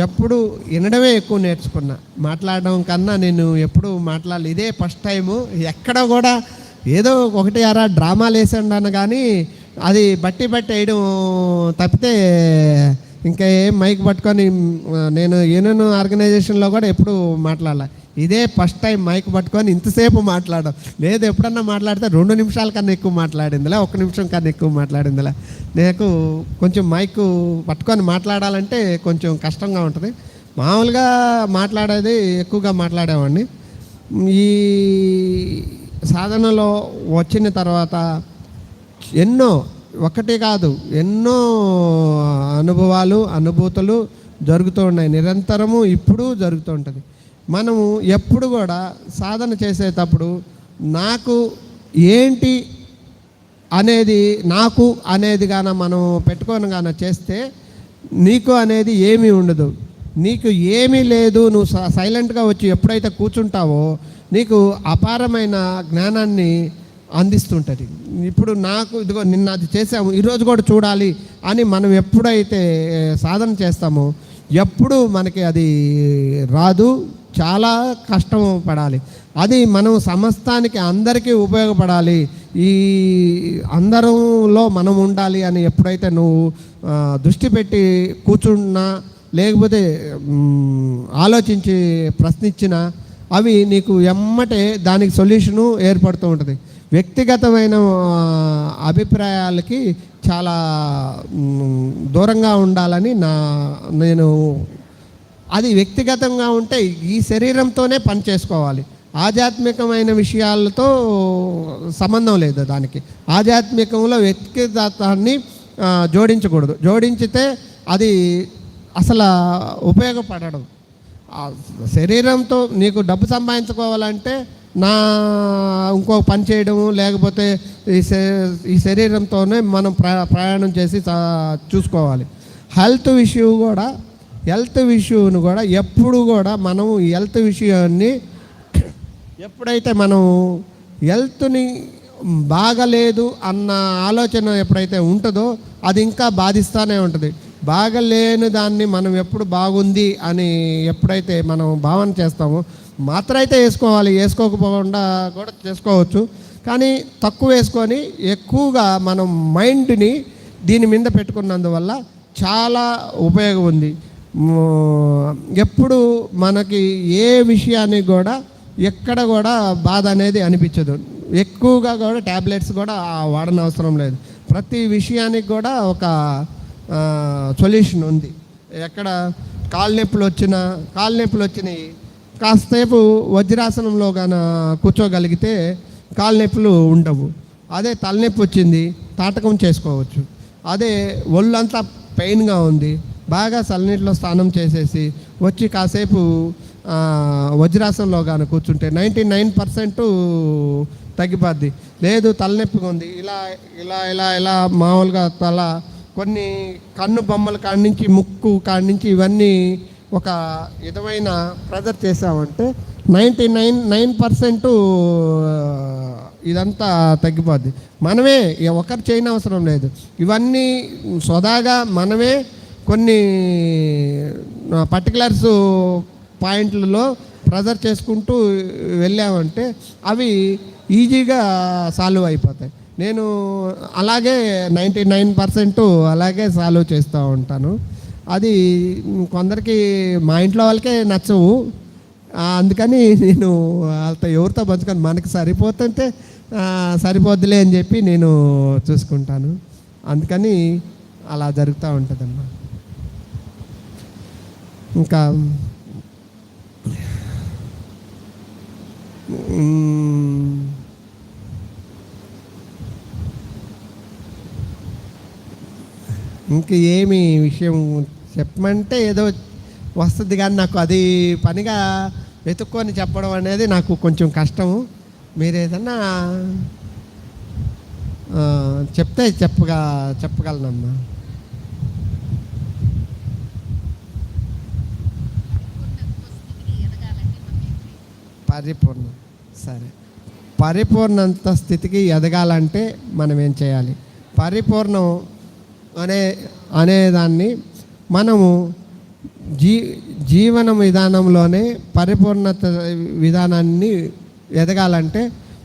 ఎప్పుడు వినడమే ఎక్కువ నేర్చుకున్నా. మాట్లాడడం కన్నా నేను ఎప్పుడు మాట్లాడలేదు. ఇదే ఫస్ట్ టైము. ఎక్కడ కూడా ఏదో ఒకటి అరా డ్రామాలు వేసాను కానీ అది బట్టి వేయడం తప్పితే ఇంకా ఏం మైక్ పట్టుకొని నేను యూనియన్ ఆర్గనైజేషన్లో కూడా ఎప్పుడు మాట్లాడాల. ఇదే ఫస్ట్ టైం మైక్ పట్టుకొని ఇంతసేపు మాట్లాడడం లేదు. ఎప్పుడన్నా మాట్లాడితే 2 నిమిషాల కన్నా ఎక్కువ మాట్లాడిందిలే, 1 నిమిషం కన్నా ఎక్కువ మాట్లాడిందిలే. నాకు కొంచెం మైక్ పట్టుకొని మాట్లాడాలంటే కొంచెం కష్టంగా ఉంటుంది. మామూలుగా మాట్లాడేది ఎక్కువగా మాట్లాడేవాడిని. ఈ సాధనలో వచ్చిన తర్వాత ఒకటి కాదు ఎన్నో అనుభూతులు జరుగుతూ ఉన్నాయి. నిరంతరము ఇప్పుడు జరుగుతూ ఉంటుంది. మనము ఎప్పుడు కూడా సాధన చేసేటప్పుడు నాకు ఏంటి అనేది గాన మనం పెట్టుకొని గాన చేస్తే నీకు అనేది ఏమీ ఉండదు. నీకు ఏమీ లేదు. నువ్వు సైలెంట్గా వచ్చి ఎప్పుడైతే కూర్చుంటావో నీకు అపారమైన జ్ఞానాన్ని అందిస్తుంటుంది. ఇప్పుడు నాకు ఇదిగో నిన్న అది చేసాము, ఈరోజు కూడా చూడాలి అని మనం ఎప్పుడైతే సాధన చేస్తామో ఎప్పుడు మనకి అది రాదు. చాలా కష్టం పడాలి. అది మనం సమస్తానికి అందరికీ ఉపయోగపడాలి, ఈ అందరంలో మనం ఉండాలి అని ఎప్పుడైతే నువ్వు దృష్టి పెట్టి కూర్చున్నా, లేకపోతే ఆలోచించి ప్రశ్నించినా అవి నీకు ఎమ్మటే దానికి సొల్యూషను ఏర్పడుతూ ఉంటుంది. వ్యక్తిగతమైన అభిప్రాయాలకి చాలా దూరంగా ఉండాలని నేను అది వ్యక్తిగతంగా ఉంటే ఈ శరీరంతోనే పని చేసుకోవాలి. ఆధ్యాత్మికమైన విషయాలతో సంబంధం లేదు దానికి. ఆధ్యాత్మికంలో వ్యక్తిగతాన్ని జోడించకూడదు. జోడించితే అది అసలు ఉపయోగపడడం. శరీరంతో నీకు డబ్బు సంపాదించుకోవాలంటే ఇంకో పని చేయడము, లేకపోతే ఈ శరీరంతోనే మనం ప్రయాణం చేసి చూసుకోవాలి. హెల్త్ ఇష్యూను కూడా ఎప్పుడు కూడా మనం హెల్త్ విషయాన్ని ఎప్పుడైతే మనం హెల్త్ని బాగలేదు అన్న ఆలోచన ఎప్పుడైతే ఉంటుందో అది ఇంకా బాధిస్తూనే ఉంటుంది. బాగలేని దాన్ని మనం ఎప్పుడు బాగుంది అని ఎప్పుడైతే మనం భావన చేస్తామో, మాత్ర అయితే వేసుకోవాలి, వేసుకోకపోకుండా కూడా చేసుకోవచ్చు, కానీ తక్కువ వేసుకొని ఎక్కువగా మనం మైండ్ని దీని మీద పెట్టుకున్నందువల్ల చాలా ఉపయోగం ఉంది. ఎప్పుడు మనకి ఏ విషయానికి కూడా ఎక్కడ కూడా బాధ అనేది అనిపించదు. ఎక్కువగా కూడా ట్యాబ్లెట్స్ కూడా వాడని అవసరం లేదు. ప్రతి విషయానికి కూడా ఒక సొల్యూషన్ ఉంది. ఎక్కడ కాళ్ళ నొప్పులు వచ్చినాయి, కాసేపు వజ్రాసనంలో కానీ కూర్చోగలిగితే కాళ్ళ నొప్పులు ఉండవు. అదే తలనొప్పి వచ్చింది, తాటకం చేసుకోవచ్చు. అదే ఒళ్ళంతా పెయిన్గా ఉంది, బాగా చల్లనీటిలో స్నానం చేసేసి వచ్చి కాసేపు వజ్రాసనంలో కానీ కూర్చుంటే 99% తగ్గిపోద్ది. లేదు తలనొప్పిగా ఉంది, ఇలా ఇలా ఇలా ఇలా మామూలుగా తల కొన్ని కన్ను బొమ్మల కాడి నుంచి ముక్కు కాడి నుంచి ఇవన్నీ ఒక విధమైన ప్రెజర్ చేసామంటే 99% ఇదంతా తగ్గిపోద్ది. మనమే ఒకరు చేయని అవసరం లేదు. ఇవన్నీ సొదాగా మనమే కొన్ని పర్టికులర్స్ పాయింట్లలో ప్రెజర్ చేసుకుంటూ వెళ్ళామంటే అవి ఈజీగా సాల్వ్ అయిపోతాయి. నేను అలాగే 99% అలాగే సాల్వ్ చేస్తూ ఉంటాను. అది కొందరికి మా ఇంట్లో వాళ్ళకే నచ్చవు, అందుకని నేను వాళ్ళతో ఎవరితో పంచుకొని మనకి సరిపోతుంటే సరిపోద్దులే అని చెప్పి నేను చూసుకుంటాను. అందుకని అలా జరుగుతూ ఉంటుందమ్మా. ఇంకా ఏమి విషయం చెప్పమంటే ఏదో వస్తుంది, కానీ నాకు అది పనిగా వెతుక్కొని చెప్పడం అనేది నాకు కొంచెం కష్టము. మీరు ఏదన్నా చెప్తే చెప్పగలనమ్మా. పరిపూర్ణంత స్థితికి ఎదగాలంటే మనం ఏం చేయాలి? పరిపూర్ణం అనేదాన్ని మనము జీవన విధానంలోనే పరిపూర్ణత విధానాన్ని ఎదగాలంటే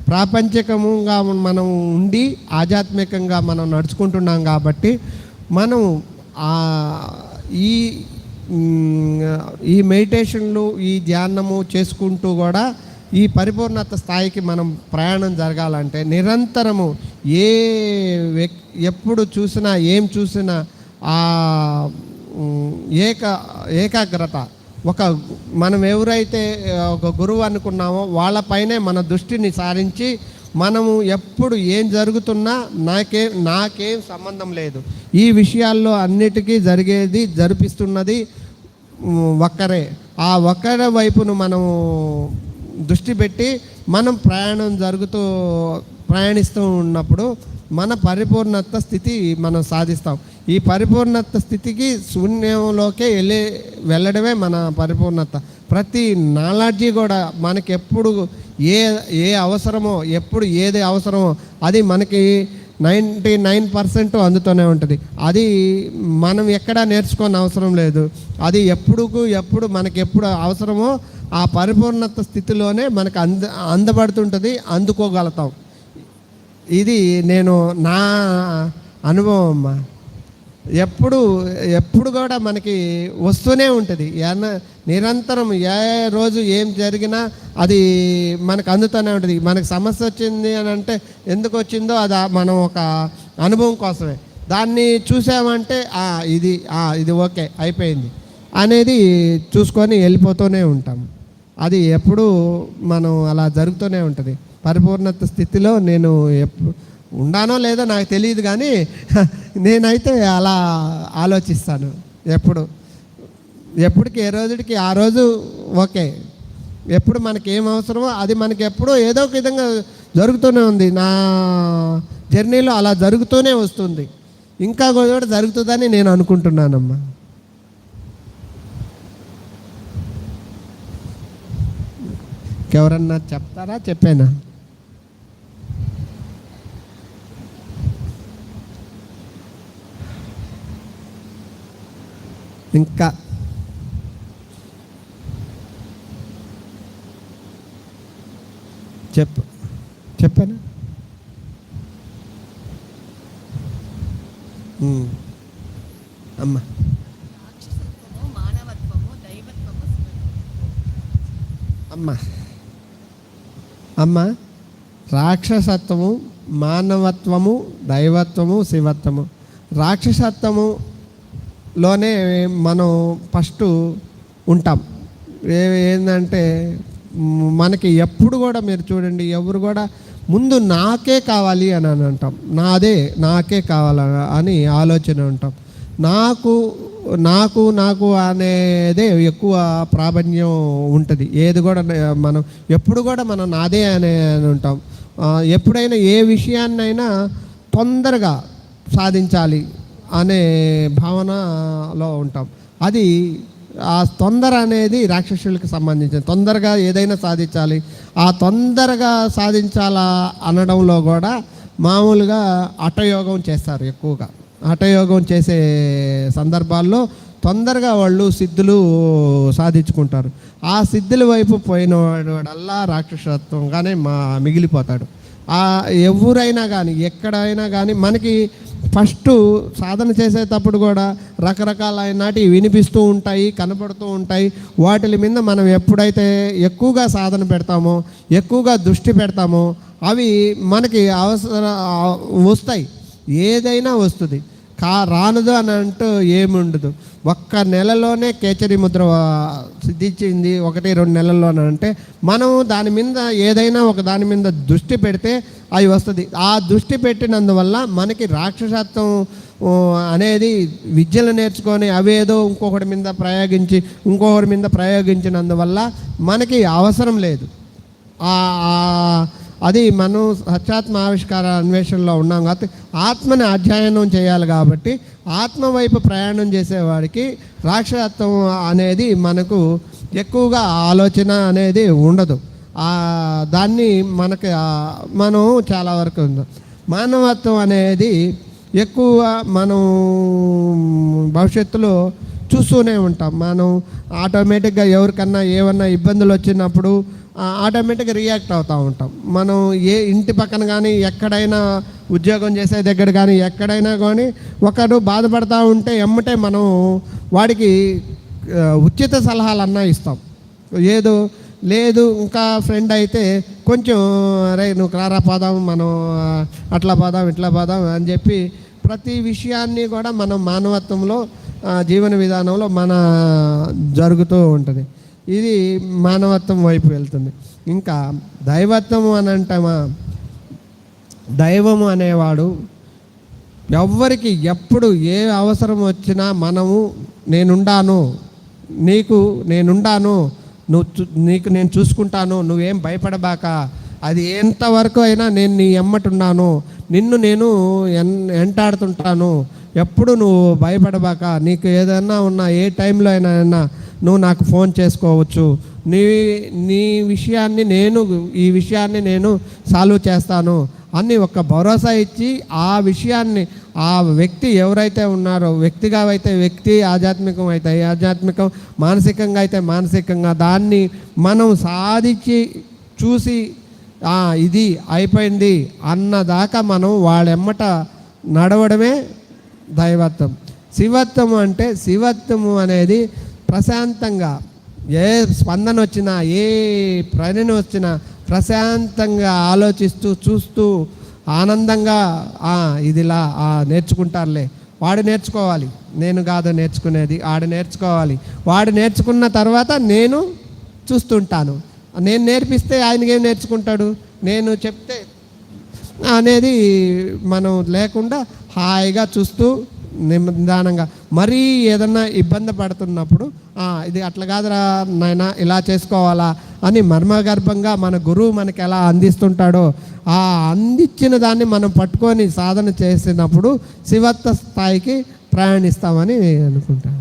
ప్రాపంచికంగా మనం ఉండి ఆధ్యాత్మికంగా మనం నడుచుకుంటున్నాం కాబట్టి మనం ఈ మెడిటేషన్లు ఈ ధ్యానము చేసుకుంటూ కూడా ఈ పరిపూర్ణత స్థాయికి మనం ప్రయాణం జరగాలంటే నిరంతరము ఎప్పుడు చూసినా ఏం చూసినా ఏకాగ్రత, మనం ఎవరైతే ఒక గురువు అనుకున్నామో వాళ్ళపైనే మన దృష్టిని సారించి మనము ఎప్పుడు ఏం జరుగుతున్నా నాకేం సంబంధం లేదు, ఈ విషయాల్లో అన్నిటికీ జరిపిస్తున్నది ఒక్కరే, ఆ ఒక్కరి వైపును మనము దృష్టి పెట్టి మనం ప్రయాణిస్తూ ఉన్నప్పుడు మన పరిపూర్ణత స్థితి మనం సాధిస్తాం. ఈ పరిపూర్ణత స్థితికి శూన్యంలోకే వెళ్ళడమే మన పరిపూర్ణత. ప్రతి నాలెడ్జి కూడా మనకి ఎప్పుడు ఏ అవసరమో, ఎప్పుడు ఏది అవసరమో అది మనకి 99% అందుతూనే ఉంటుంది. అది మనం ఎక్కడా నేర్చుకోని అవసరం లేదు. అది ఎప్పుడు మనకి ఎప్పుడు అవసరమో ఆ పరిపూర్ణత స్థితిలోనే మనకు అందబడుతుంటుంది, అందుకోగలుగుతాం. ఇది నా అనుభవం అమ్మా. ఎప్పుడు కూడా మనకి వస్తూనే ఉంటుంది. నిరంతరం ఏ రోజు ఏం జరిగినా అది మనకు అందుతూనే ఉంటుంది. మనకు సమస్య వచ్చింది అని అంటే ఎందుకు వచ్చిందో అది మనం ఒక అనుభవం కోసమే. దాన్ని చూసామంటే ఇది ఓకే అయిపోయింది అనేది చూసుకొని వెళ్ళిపోతూనే ఉంటాం. అది ఎప్పుడూ మనం అలా జరుగుతూనే ఉంటుంది. పరిపూర్ణత స్థితిలో నేను ఉండానో లేదో నాకు తెలియదు, కానీ నేనైతే అలా ఆలోచిస్తాను. ఎప్పటికి ఏ రోజుకి ఆ రోజు ఓకే. ఎప్పుడు మనకి ఏం అవసరమో అది మనకి ఎప్పుడూ ఏదో ఒక విధంగా జరుగుతూనే ఉంది. నా జర్నీలో అలా జరుగుతూనే వస్తుంది. ఇంకా కూడా జరుగుతుందని నేను అనుకుంటున్నానమ్మా. ఎవరన్నా చెప్తారా? చెప్పానా? ఇంకా చెప్పానా? అమ్మా అమ్మ రాక్షసత్వము, మానవత్వము, దైవత్వము, శివత్వము. రాక్షసత్వములోనే మనం ఫస్ట్ ఉంటాం. ఏంటంటే మనకి ఎప్పుడు కూడా మీరు చూడండి, ఎవరు కూడా ముందు నాకే కావాలి అని అంటాం. నాకే కావాలి అని ఆలోచన ఉంటాం. నాకు నాకు నాకు అనేదే ఎక్కువ ప్రాధాన్యం ఉంటుంది. ఏది కూడా మనం ఎప్పుడు కూడా మనం నాదే అని ఉంటాం. ఎప్పుడైనా ఏ విషయాన్నైనా తొందరగా సాధించాలి అనే భావనలో ఉంటాం. అది ఆ తొందర అనేది రాక్షసులకు సంబంధించింది. తొందరగా ఏదైనా సాధించాలి, ఆ తొందరగా సాధించాలా అనడంలో కూడా మామూలుగా హఠయోగం చేస్తారు. ఎక్కువగా హఠయోగం చేసే సందర్భాల్లో తొందరగా వాళ్ళు సిద్ధులు సాధించుకుంటారు. ఆ సిద్ధుల వైపు పోయిన వాడల్లా రాక్షసత్వంగానే మిగిలిపోతాడు. ఎవరైనా కానీ ఎక్కడైనా కానీ మనకి ఫస్ట్ సాధన చేసేటప్పుడు కూడా రకరకాలైనటి వినిపిస్తూ ఉంటాయి, కనపడుతూ ఉంటాయి. వాటి మీద మనం ఎప్పుడైతే ఎక్కువగా సాధన పెడతామో, ఎక్కువగా దృష్టి పెడతామో అవి మనకి వస్తాయి. ఏదైనా వస్తుంది, రానుదు అని అంటూ ఏముండదు. ఒక్క నెలలోనే కేచరి ముద్ర సిద్ధించింది, 1-2 నెలల్లోనే. అంటే మనం దాని మీద ఏదైనా ఒక దాని మీద దృష్టి పెడితే అవి వస్తుంది. ఆ దృష్టి పెట్టినందువల్ల మనకి రాక్షసత్వం అనేది విద్యలు నేర్చుకొని అవేదో ఇంకొకటి మీద ప్రయోగించినందువల్ల మనకి అవసరం లేదు. అది మనం సత్యాత్మ ఆవిష్కార అన్వేషణలో ఉన్నాం కాబట్టి ఆత్మని అధ్యయనం చేయాలి. కాబట్టి ఆత్మ వైపు ప్రయాణం చేసేవాడికి రాక్షసత్వం అనేది మనకు ఎక్కువగా ఆలోచన అనేది ఉండదు. దాన్ని మనం చాలా వరకు ఉంది. మానవత్వం అనేది ఎక్కువ మనం భవిష్యత్తులో చూస్తూనే ఉంటాం. మనం ఆటోమేటిక్గా ఎవరికన్నా ఏమన్నా ఇబ్బందులు వచ్చినప్పుడు ఆటోమేటిక్గా రియాక్ట్ అవుతూ ఉంటాం. మనం ఇంటి పక్కన కానీ ఎక్కడైనా ఉద్యోగం చేసే దగ్గర కానీ ఎక్కడైనా కానీ ఒకరు బాధపడతా ఉంటే ఎమ్మటే మనం వాడికి ఉచిత సలహాలన్నా ఇస్తాం. లేదు ఇంకా ఫ్రెండ్ అయితే కొంచెం అరే నువ్వు రారా పోదాం, మనం అట్లా పోదాం ఇట్లా పోదాం అని చెప్పి ప్రతి విషయాన్ని కూడా మనం మానవత్వంలో జీవన విధానంలో జరుగుతూ ఉంటుంది. ఇది మానవత్వం వైపు వెళ్తుంది. ఇంకా దైవత్వము అని అంటామా, దైవము అనేవాడు ఎవ్వరికి ఎప్పుడు ఏ అవసరం వచ్చినా నేనుండాను, నీకు నేను చూసుకుంటాను, నువ్వేం భయపడబాక, అది ఎంతవరకు అయినా నేను నీ ఎమ్మటున్నాను, నిన్ను నేను వెంటాడుతుంటాను, ఎప్పుడు నువ్వు భయపడబాక, నీకు ఏదైనా ఉన్నా ఏ టైంలో అయినా నువ్వు నాకు ఫోన్ చేసుకోవచ్చు, నీ విషయాన్ని ఈ విషయాన్ని నేను సాల్వ్ చేస్తాను అని ఒక భరోసా ఇచ్చి ఆ విషయాన్ని ఆ వ్యక్తి ఎవరైతే ఉన్నారో, వ్యక్తిగా అయితే వ్యక్తి, ఆధ్యాత్మికం అయితే ఆధ్యాత్మికం, మానసికంగా అయితే మానసికంగా దాన్ని మనం సాధించి చూసి ఇది అయిపోయింది అన్నదాకా మనం వాళ్ళెమ్మట నడవడమే దైవత్వం. శివత్వము అంటే శివత్వము అనేది ప్రశాంతంగా ఏ స్పందన వచ్చినా ఏ ప్రేరణ వచ్చినా ప్రశాంతంగా ఆలోచిస్తూ చూస్తూ ఆనందంగా ఇదిలా నేర్చుకుంటారులే, వాడు నేర్చుకోవాలి, నేను కాదు నేర్చుకునేది, వాడు నేర్చుకోవాలి, వాడు నేర్చుకున్న తర్వాత నేను చూస్తుంటాను. నేను నేర్పిస్తే ఆయనకేం నేర్చుకుంటాడు, నేను చెప్తే అనేది మనం లేకుండా హాయిగా చూస్తూ నిదానంగా. మరీ ఏదన్నా ఇబ్బంది పడుతున్నప్పుడు ఇది అట్లా కాదురా నాయనా ఇలా చేసుకోవాలా అని మర్మగర్భంగా మన గురువు మనకి ఎలా అందిస్తుంటాడో ఆ అందించిన దాన్ని మనం పట్టుకొని సాధన చేసినప్పుడు శివత్వ స్థాయికి ప్రయాణిస్తామని నేను అనుకుంటాను.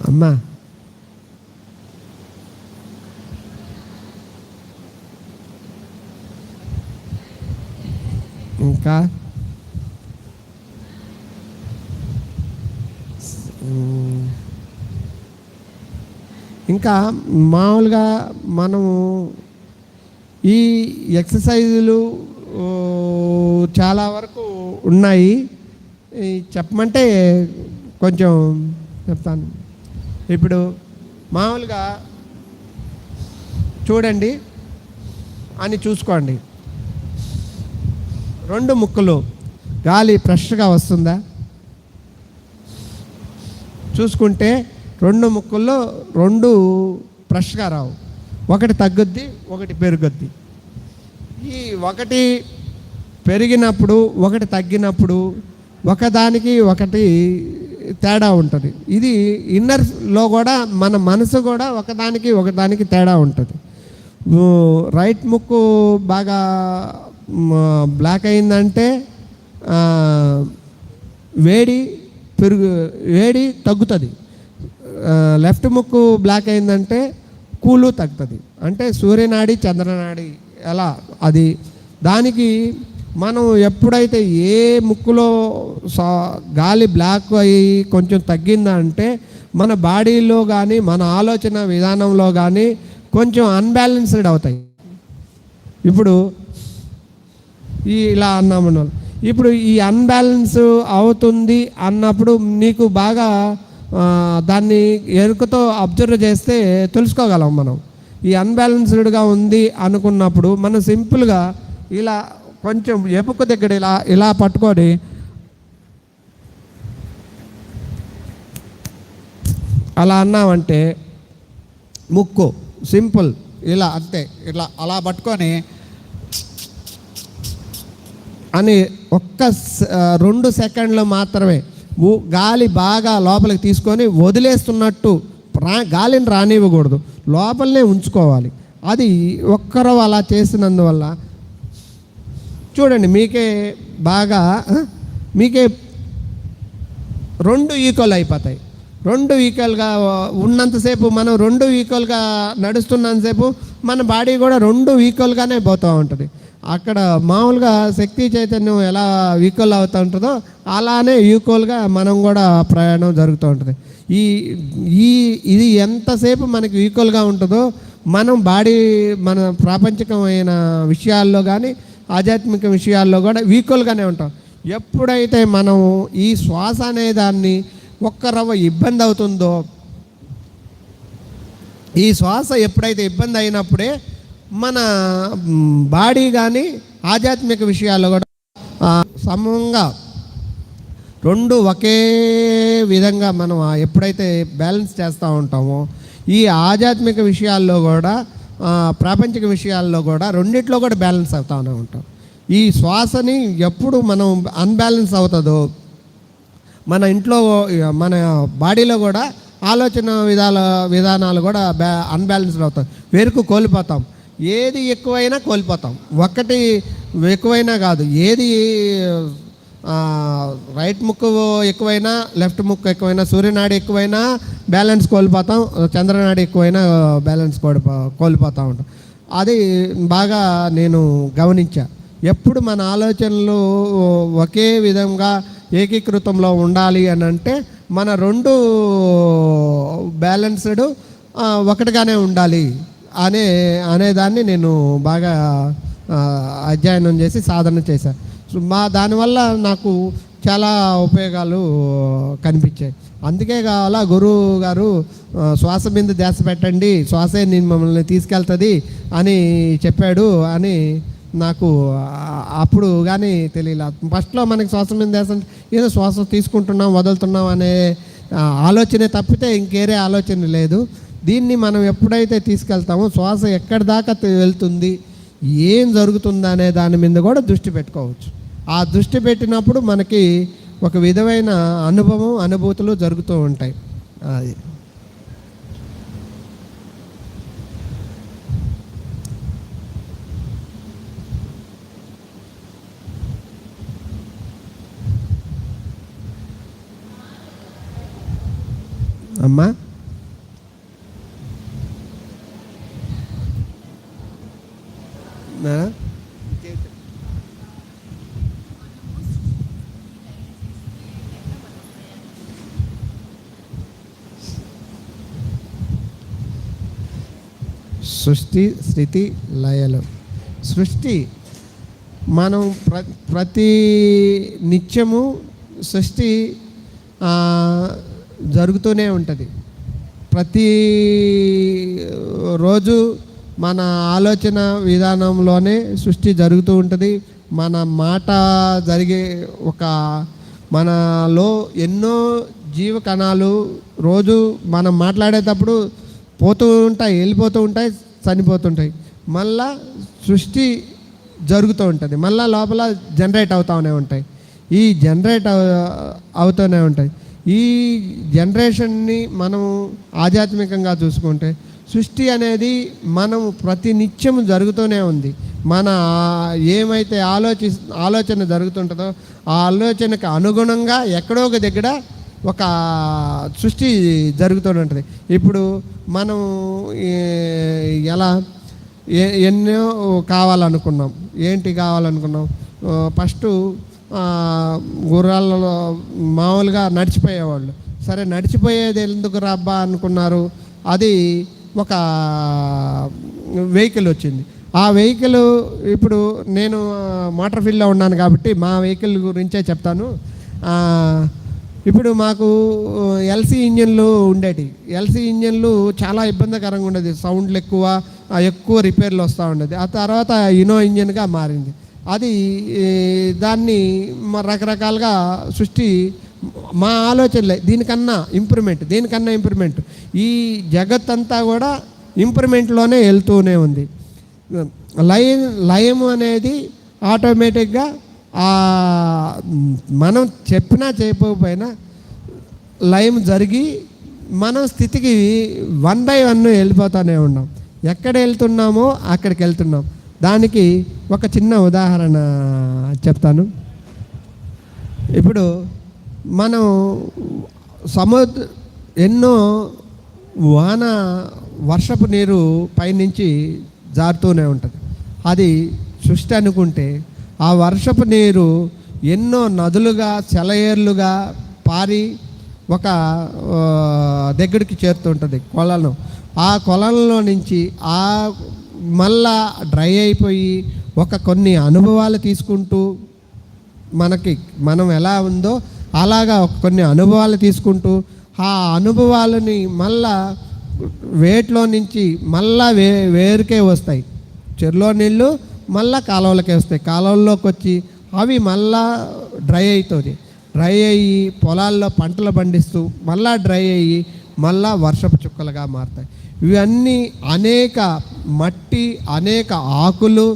అమ్మా ఇంకా ఇంకా మామూలుగా మనము ఈ ఎక్సర్సైజులు చాలా వరకు ఉన్నాయి. చెప్పమంటే కొంచెం చెప్తాను. ఇప్పుడు మామూలుగా చూడండి అని చూసుకోండి. 2 ముక్కులు గాలి ఫ్రెష్గా వస్తుందా? చూసుకుంటే 2 ముక్కుల్లో 2 ఫ్రెష్గా రావు. ఒకటి తగ్గుద్ది, ఒకటి పెరుగుద్ది. ఈ ఒకటి పెరిగినప్పుడు ఒకటి తగ్గినప్పుడు ఒకదానికి ఒకటి తేడా ఉంటుంది. ఇది ఇన్నర్లో కూడా మన మనసు కూడా ఒకదానికి తేడా ఉంటుంది. రైట్ ముక్కు బాగా బ్లాక్ అయిందంటే వేడి తగ్గుతుంది. లెఫ్ట్ ముక్కు బ్లాక్ అయిందంటే కూలు తగ్గుతుంది. అంటే సూర్యనాడి చంద్రనాడి ఎలా అది దానికి మనం ఎప్పుడైతే ఏ ముక్కులో గాలి బ్లాక్ అయ్యి కొంచెం తగ్గిందంటే మన బాడీలో కానీ మన ఆలోచన విధానంలో కానీ కొంచెం అన్బ్యాలెన్స్డ్ అవుతాయి. ఇప్పుడు ఇలా అన్నాము. ఇప్పుడు ఈ అన్బ్యాలెన్స్ అవుతుంది అన్నప్పుడు నీకు బాగా దాన్ని ఎరుకతో అబ్జర్వ్ చేస్తే తెలుసుకోగలం మనం. ఈ అన్బ్యాలెన్స్డ్గా ఉంది అనుకున్నప్పుడు మనం సింపుల్గా ఇలా కొంచెం ఎముక దగ్గర ఇలా పట్టుకొని అలా అన్నామంటే ముక్కు సింపుల్ ఇలా అంతే ఇట్లా అలా పట్టుకొని అని 2 సెకండ్లు మాత్రమే గాలి బాగా లోపలికి తీసుకొని వదిలేస్తున్నట్టు గాలిని రానివ్వకూడదు, లోపలనే ఉంచుకోవాలి. అది ఒక్కరో అలా చేసినందువల్ల చూడండి మీకే 2 ఈక్వల్ అయిపోతాయి. 2 ఈక్వల్గా ఉన్నంతసేపు మనం 2 ఈక్వల్గా నడుస్తున్నంతసేపు మన బాడీ కూడా 2 ఈక్వల్గానే పోతూ ఉంటుంది. అక్కడ మామూలుగా శక్తి చైతన్యం ఎలా ఈక్వల్ అవుతూ ఉంటుందో అలానే ఈక్వల్గా మనం కూడా ప్రయాణం జరుగుతూ ఉంటుంది. ఇది ఎంతసేపు మనకి ఈక్వల్గా ఉంటుందో మనం బాడీ మన ప్రాపంచికమైన విషయాల్లో కానీ ఆధ్యాత్మిక విషయాల్లో కూడా ఈక్వల్గానే ఉంటాం. ఎప్పుడైతే మనం ఈ శ్వాస అనే దాన్ని ఒక్కరవ్వ ఇబ్బంది అవుతుందో, ఈ శ్వాస ఎప్పుడైతే ఇబ్బంది అయినప్పుడే మన బాడీ కానీ ఆధ్యాత్మిక విషయాల్లో కూడా సమంగా 2 ఒకే విధంగా మనం ఎప్పుడైతే బ్యాలెన్స్ చేస్తూ ఉంటామో ఈ ఆధ్యాత్మిక విషయాల్లో కూడా ప్రాపంచిక విషయాల్లో కూడా రెండిట్లో కూడా బ్యాలెన్స్ అవుతూనే ఉంటాం. ఈ శ్వాసని ఎప్పుడు మనం అన్బ్యాలెన్స్ అవుతుందో మన ఇంట్లో మన బాడీలో కూడా ఆలోచన విధానాలు కూడా అన్బ్యాలెన్స్డ్ అవుతాయి. వెరుకు కోల్పోతాం. ఏది ఎక్కువైనా కోల్పోతాం. ఒకటి ఎక్కువైనా కాదు, ఏది రైట్ ముక్కు ఎక్కువైనా లెఫ్ట్ ముక్కు ఎక్కువైనా సూర్యనాడి ఎక్కువైనా బ్యాలెన్స్ కోల్పోతాం, చంద్రనాడి ఎక్కువైనా బ్యాలెన్స్ కోల్పోతూ ఉంటాం. అది బాగా నేను గమనించా. ఎప్పుడు మన ఆలోచనలు ఒకే విధంగా ఏకీకృతంలో ఉండాలి అని అంటే మన 2 బ్యాలెన్స్డ్ ఒకటిగానే ఉండాలి అనేదాన్ని నేను బాగా అధ్యయనం చేసి సాధన చేశాను. దానివల్ల నాకు చాలా ఉపయోగాలు కనిపించాయి. అందుకే కావాలా గురువు గారు శ్వాస మీద ధ్యాస పెట్టండి, శ్వాసే నేను మమ్మల్ని తీసుకెళ్తుంది అని చెప్పాడు అని నాకు అప్పుడు కానీ తెలియలే. ఫస్ట్లో మనకి శ్వాస మీద ధ్యాస ఏదో శ్వాస తీసుకుంటున్నాం వదులుతున్నాం అనే ఆలోచనే తప్పితే ఇంకేరే ఆలోచన లేదు. దీన్ని మనం ఎప్పుడైతే తీసుకెళ్తామో శ్వాస ఎక్కడి దాకా వెళ్తుంది, ఏం జరుగుతుందా అనే దాని మీద కూడా దృష్టి పెట్టుకోవచ్చు. ఆ దృష్టి పెట్టినప్పుడు మనకి ఒక విధమైన అనుభూతులు జరుగుతూ ఉంటాయి. అది అమ్మా. సృష్టి స్థితి లయలు. సృష్టి మనం ప్రతి నిత్యము సృష్టి జరుగుతూనే ఉంటుంది. ప్రతి రోజు మన ఆలోచన విధానంలోనే సృష్టి జరుగుతూ ఉంటుంది. మన మాట జరిగే మనలో ఎన్నో జీవకణాలు రోజు మనం మాట్లాడేటప్పుడు పోతూ ఉంటాయి, వెళ్ళిపోతూ ఉంటాయి, చనిపోతుంటాయి. మళ్ళా సృష్టి జరుగుతూ ఉంటుంది, మళ్ళీ లోపల జనరేట్ అవుతూనే ఉంటాయి. ఈ జనరేట్ అవుతూనే ఉంటాయి. ఈ జనరేషన్ని మనం ఆధ్యాత్మికంగా చూసుకుంటే సృష్టి అనేది మనం ప్రతి నిత్యం జరుగుతూనే ఉంది. మన ఏమైతే ఆలోచన జరుగుతుంటుందో ఆ ఆలోచనకు అనుగుణంగా ఎక్కడో ఒక దగ్గర ఒక సృష్టి జరుగుతూనే ఉంటుంది. ఇప్పుడు మనం ఎలా ఎన్నో కావాలనుకున్నాం. ఏంటి కావాలనుకున్నాం? ఫస్టు గుర్రాలలో మామూలుగా నడిచిపోయేవాళ్ళు. సరే నడిచిపోయేది ఎందుకు రాబ్బా అనుకున్నారు. అది ఒక వెహికల్ వచ్చింది. ఆ వెహికల్ ఇప్పుడు నేను మోటార్ ఫీల్డ్లో ఉన్నాను కాబట్టి మా వెహికల్ గురించే చెప్తాను. ఇప్పుడు మాకు ఎల్సీ ఇంజన్లు ఉండేవి. ఎల్సీ ఇంజన్లు చాలా ఇబ్బందికరంగా ఉండేది, సౌండ్లు ఎక్కువ రిపేర్లు వస్తూ ఉండేది. ఆ తర్వాత ఇనో ఇంజన్గా మారింది. అది దాన్ని రకరకాలుగా సృష్టి మా ఆలోచనలే దీనికన్నా ఇంప్రూవ్మెంట్. ఈ జగత్తంతా కూడా ఇంప్రూవ్మెంట్లోనే వెళ్తూనే ఉంది. లయం అనేది ఆటోమేటిక్గా మనం చెప్పినా చేయకపోయినా లయం జరిగి మనం స్థితికి 1 by 1 వెళ్ళిపోతూనే ఉన్నాం. ఎక్కడ వెళ్తున్నామో అక్కడికి వెళ్తున్నాం. దానికి ఒక చిన్న ఉదాహరణ చెప్తాను. ఇప్పుడు మనం ఎన్నో వర్షపు నీరు పైనుంచి జారుతూనే ఉంటుంది. అది సృష్టి అనుకుంటే ఆ వర్షపు నీరు ఎన్నో నదులుగా సెలయేర్లుగా పారి ఒక దగ్గరికి చేరుతుంటుంది కొలను. ఆ కొలంలో నుంచి మళ్ళా డ్రై అయిపోయి కొన్ని అనుభవాలు తీసుకుంటూ మనం ఎలా ఉందో అలాగా కొన్ని అనుభవాలు తీసుకుంటూ ఆ అనుభవాలని మళ్ళా వేటిలో నుంచి మళ్ళా వేరుకే వస్తాయి. చెరులో నీళ్ళు మళ్ళా కాలువలకే వస్తాయి. కాలువల్లోకి వచ్చి అవి మళ్ళా డ్రై అయ్యి పొలాల్లో పంటలు పండిస్తూ మళ్ళా డ్రై అయ్యి మళ్ళా వర్షపు చుక్కలుగా మారుతాయి. ఇవన్నీ అనేక మట్టి, అనేక ఆకులు,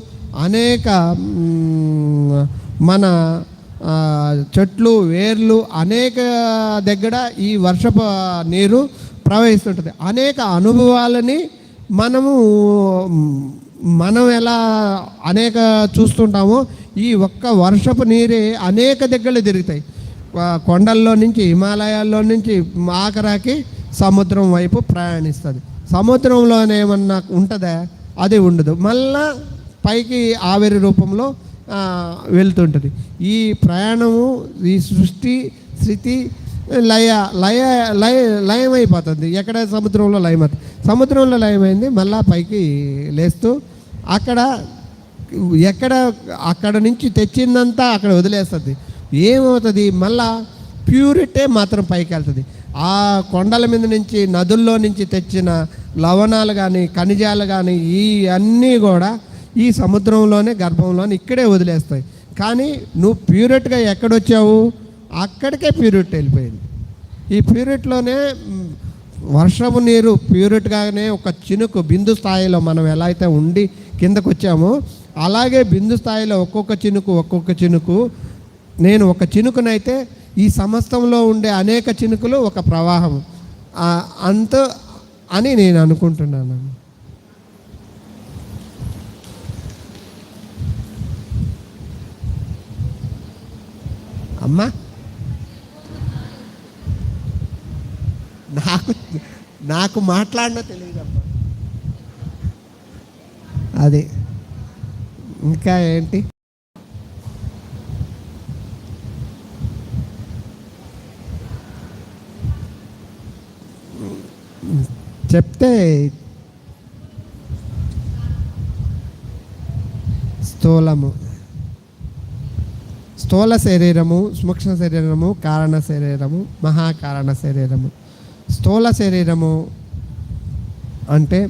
అనేక మన చెట్లు వేర్లు అనేక దగ్గర ఈ వర్షపు నీరు ప్రవహిస్తుంటుంది. అనేక అనుభవాలని మనం ఎలా అనేక చూస్తుంటామో ఈ ఒక్క వర్షపు నీరే అనేక దగ్గరలు తిరుగుతాయి. కొండల్లో నుంచి, హిమాలయాల్లో నుంచి ఆఖరాకి సముద్రం వైపు ప్రయాణిస్తుంది. సముద్రంలోనే ఏమన్నా ఉంటుందా? అది ఉండదు. మళ్ళా పైకి ఆవిరి రూపంలో వెళ్తుంటుంది. ఈ ప్రయాణము, ఈ సృష్టి స్థితి లయమైపోతుంది. ఎక్కడ? సముద్రంలో లయమవుతుంది. సముద్రంలో లయమైంది మళ్ళా పైకి లేస్తూ అక్కడ నుంచి తెచ్చిందంతా అక్కడ వదిలేస్తుంది. ఏమవుతుంది, మళ్ళా ప్యూరిటీ మాత్రం పైకి వెళ్తుంది. ఆ కొండల మీద నుంచి, నదుల్లో నుంచి తెచ్చిన లవణాలు కానీ, ఖనిజాలు కానీ, ఈ అన్నీ కూడా ఈ సముద్రంలోనే, గర్భంలోనే ఇక్కడే వదిలేస్తాయి. కానీ నువ్వు ప్యూరిట్గా ఎక్కడొచ్చావు, అక్కడికే ప్యూరిటీ వెళ్ళిపోయింది. ఈ ప్యూరిట్లోనే వర్షపు నీరు ప్యూరిట్గానే ఒక చినుకు బిందు స్థాయిలో మనం ఎలా అయితే ఉండి కిందకు వచ్చామో, అలాగే బిందు స్థాయిలో ఒక్కొక్క చినుకు నేను ఒక చినుకునైతే ఈ సమస్తంలో ఉండే అనేక చినుకులు ఒక ప్రవాహం అంత అని నేను అనుకుంటున్నాను. అమ్మా, నాకు మాట్లాడినా తెలియదమ్మా. అది ఇంకా ఏంటి చెప్తే, స్థూల శరీరము, సూక్ష్మ శరీరము, కారణ శరీరము, మహాకారణ శరీరము. స్థూల శరీరము అంటే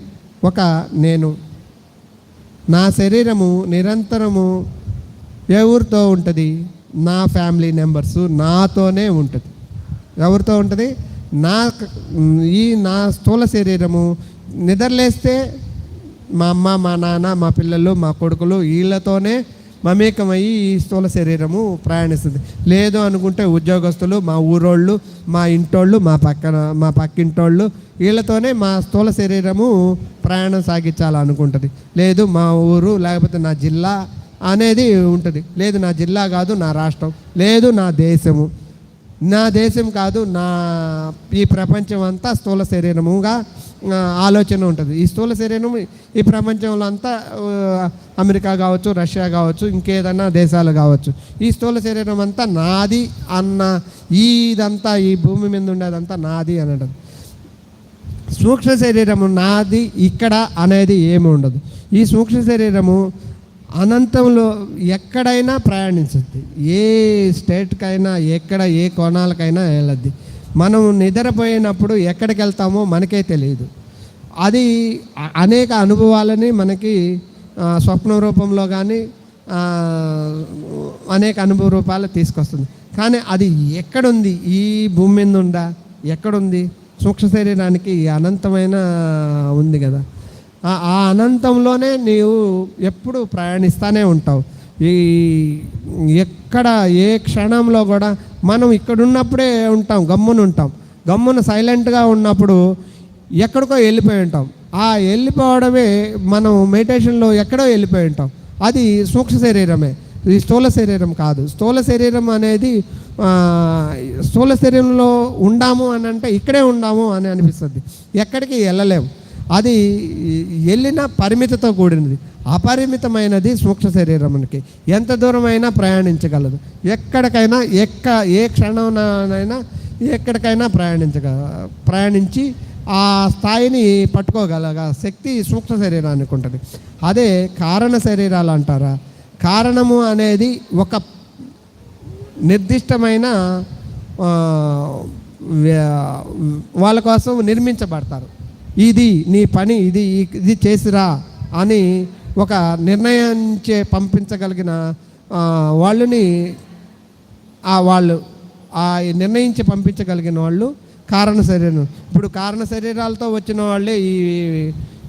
నా శరీరము నిరంతరము ఎవరితో ఉంటుంది, నా ఫ్యామిలీ మెంబర్స్ నాతోనే ఉంటుంది. ఎవరితో ఉంటుంది, నా స్థూల శరీరము నిద్రలేస్తే మా అమ్మ, మా నాన్న, మా పిల్లలు, మా కొడుకులు వీళ్ళతోనే మమేకమయ్యి ఈ స్థూల శరీరము ప్రయాణిస్తుంది. లేదు అనుకుంటే ఉద్యోగస్తులు, మా ఊరోళ్ళు, మా ఇంటోళ్ళు, మా పక్కింటోళ్ళు వీళ్ళతోనే మా స్థూల శరీరము ప్రయాణం సాగించాలనుకుంటుంది. లేదు మా ఊరు, లేకపోతే నా జిల్లా అనేది ఉంటుంది. లేదు నా జిల్లా కాదు, నా రాష్ట్రం, లేదు నా దేశము, నా దేశం కాదు, ఈ ప్రపంచం అంతా స్థూల శరీరముగా ఆలోచన ఉంటుంది. ఈ స్థూల శరీరం ఈ ప్రపంచంలో అంతా అమెరికా కావచ్చు, రష్యా కావచ్చు, ఇంకేదన్నా దేశాలు కావచ్చు, ఈ స్థూల శరీరం అంతా నాది అన్న, ఇదంతా ఈ భూమి మీద ఉండేదంతా నాది అనడం. సూక్ష్మ శరీరము నాది ఇక్కడ అనేది ఏమి ఉండదు. ఈ సూక్ష్మ శరీరము అనంతంలో ఎక్కడైనా ప్రయాణించుద్ది. ఏ స్టేట్కైనా, ఏ కోణాలకైనా వెళ్ళద్ది. మనం నిద్రపోయినప్పుడు ఎక్కడికి వెళ్తామో మనకే తెలియదు. అది అనేక అనుభవాలని మనకి స్వప్న రూపంలో కానీ అనేక అనుభవ రూపాలు తీసుకొస్తుంది. కానీ అది ఎక్కడుంది, ఈ భూమి మీద ఉందా, ఎక్కడుంది? సూక్ష్మ శరీరానికి అనంతమైన ఉంది కదా. ఆ అనంతంలోనే నీవు ఎప్పుడు ప్రయాణిస్తూనే ఉంటావు. ఎక్కడ ఏ క్షణంలో కూడా మనం ఇక్కడ ఉన్నప్పుడే ఉంటాం, గమ్మున సైలెంట్గా ఉన్నప్పుడు ఎక్కడికో వెళ్ళిపోయి ఉంటాం. ఆ వెళ్ళిపోవడమే మనం మెడిటేషన్లో ఎక్కడో వెళ్ళిపోయి ఉంటాం. అది సూక్ష్మ శరీరమే, ఇది స్థూల శరీరం కాదు. స్థూల శరీరం అనేది స్థూల శరీరంలో ఉండాము అని అంటే ఇక్కడే ఉండాము అని అనిపిస్తుంది. ఎక్కడికి వెళ్ళలేము. అది వెళ్ళిన పరిమితితో కూడినది. అపరిమితమైనది సూక్ష్మ శరీరానికి. ఎంత దూరమైనా ప్రయాణించగలదు. ఎక్కడికైనా ఏ క్షణంనైనా ఎక్కడికైనా ప్రయాణించి ఆ స్థాయిని పట్టుకోగలగా శక్తి సూక్ష్మ శరీరానికి ఉంటుంది. అదే కారణ శరీరాలు అంటారా. కారణము అనేది ఒక నిర్దిష్టమైన వాళ్ళ కోసం నిర్మించబడతారు. ఇది నీ పని, ఇది చేసిరా అని ఒక నిర్ణయించే పంపించగలిగిన వాళ్ళని వాళ్ళు నిర్ణయించి పంపించగలిగిన వాళ్ళు కారణ శరీరం. ఇప్పుడు కారణ శరీరాలతో వచ్చిన వాళ్ళే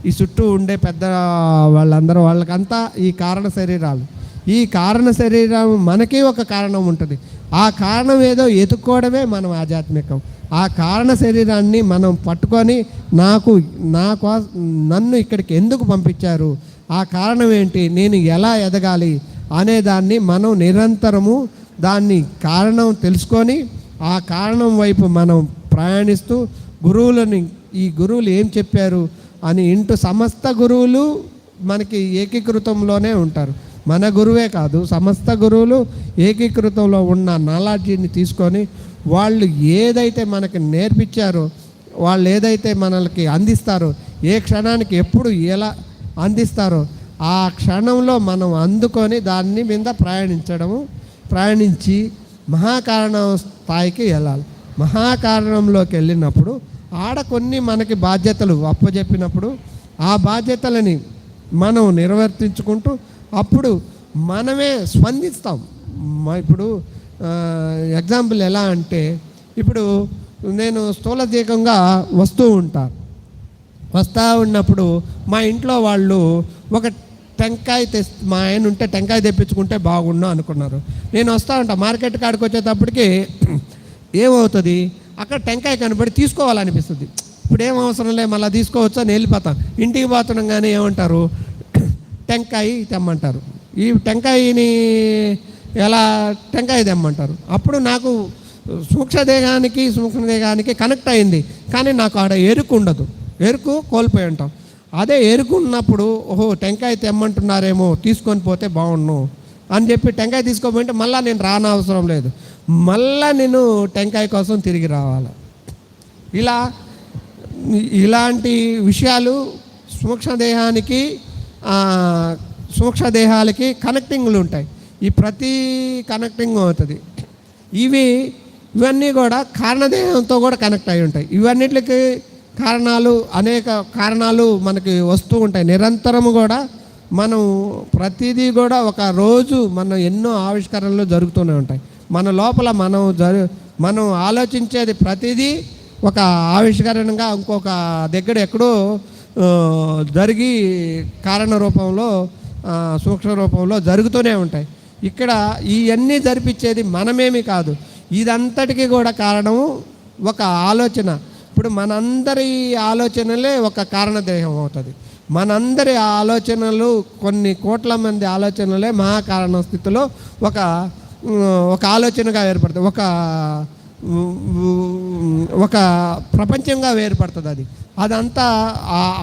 ఈ చుట్టూ ఉండే పెద్ద వాళ్ళందరూ, వాళ్ళకంతా ఈ కారణ శరీరాలు. ఈ కారణ శరీరం మనకి ఒక కారణం ఉంటుంది. ఆ కారణం ఏదో ఎదుక్కోవడమే మనం ఆధ్యాత్మికం. ఆ కారణ శరీరాన్ని మనం పట్టుకొని నన్ను ఇక్కడికి ఎందుకు పంపించారు, ఆ కారణం ఏంటి, నేను ఎలా ఎదగాలి అనేదాన్ని మనం నిరంతరము దాన్ని కారణం తెలుసుకొని ఆ కారణం వైపు మనం ప్రయాణిస్తూ ఈ గురువులు ఏం చెప్పారు అని సమస్త గురువులు మనకి ఏకీకృతంలోనే ఉంటారు. మన గురువే కాదు, సమస్త గురువులు ఏకీకృతంలో ఉన్న నాలెడ్జిని తీసుకొని వాళ్ళు ఏదైతే మనకి నేర్పించారో, వాళ్ళు ఏదైతే మనకి అందిస్తారో, ఏ క్షణానికి ఎప్పుడు ఎలా అందిస్తారో ఆ క్షణంలో మనం అందుకొని దాన్ని మీద ప్రయాణించి మహాకారణం స్థాయికి వెళ్ళాలి. మహాకారణంలోకి వెళ్ళినప్పుడు ఆడ కొన్ని మనకి బాధ్యతలు అప్పచెప్పినప్పుడు ఆ బాధ్యతలని మనం నిర్వర్తించుకుంటూ అప్పుడు మనమే స్పందిస్తాం. ఇప్పుడు ఎగ్జాంపుల్ ఎలా అంటే, ఇప్పుడు నేను స్థూలదేకంగా వస్తూ ఉన్నప్పుడు మా ఇంట్లో వాళ్ళు ఒక టెంకాయ మా ఆయన ఉంటే టెంకాయ తెప్పించుకుంటే బాగుండు అనుకున్నారు. నేను వస్తూ ఉంటా, మార్కెట్ కాడికి వచ్చేటప్పటికి ఏమవుతుంది, అక్కడ టెంకాయ కనబడి తీసుకోవాలనిపిస్తుంది. ఇప్పుడు ఏం అవసరం లే, మళ్ళీ తీసుకోవచ్చు అని వెళ్ళిపోతాం. ఇంటికి పోతున్నాం కానీ ఏమంటారు, టెంకాయ తెమ్మంటారు. ఈ టెంకాయని ఎలా టెంకాయ తెమ్మంటారు. అప్పుడు నాకు సూక్ష్మదేహానికి కనెక్ట్ అయింది, కానీ నాకు ఆడ ఎరుకు ఉండదు, ఎరుకు కోల్పోయి ఉంటాం. అదే ఎరుకు ఉన్నప్పుడు ఓహో టెంకాయ తెమ్మంటున్నారేమో తీసుకొని పోతే బాగుండు అని చెప్పి టెంకాయ తీసుకోపోయింటే మళ్ళీ నేను రానవసరం లేదు, మళ్ళీ నేను టెంకాయ కోసం తిరిగి రావాలి. ఇలాంటి విషయాలు సూక్ష్మదేహాలకి కనెక్టింగ్లు ఉంటాయి. ఈ ప్రతి కనెక్టింగ్ అవుతుంది. ఇవన్నీ కూడా కారణదేహంతో కూడా కనెక్ట్ అయి ఉంటాయి. ఇవన్నిటికి అనేక కారణాలు మనకి వస్తూ ఉంటాయి. నిరంతరము కూడా మనం ప్రతిదీ కూడా ఒక రోజు మనం ఎన్నో ఆవిష్కరణలు జరుగుతూనే ఉంటాయి. మన లోపల మనం ఆలోచించేది ప్రతిదీ ఒక ఆవిష్కరణగా ఇంకొక దగ్గర ఎక్కడో జరిగి కారణ రూపంలో సూక్ష్మ రూపంలో జరుగుతూనే ఉంటాయి. ఇక్కడ ఇవన్నీ జరిపించేది మనమేమి కాదు, ఇదంతటికీ కూడా కారణము ఒక ఆలోచన. ఇప్పుడు మనందరి ఆలోచనలే ఒక కారణదేహం అవుతుంది. మనందరి ఆలోచనలు కొన్ని కోట్ల మంది ఆలోచనలే మహాకారణ స్థితిలో ఒక ఆలోచనగా ఏర్పడుతుంది, ఒక ప్రపంచంగా ఏర్పడుతుంది. అదంతా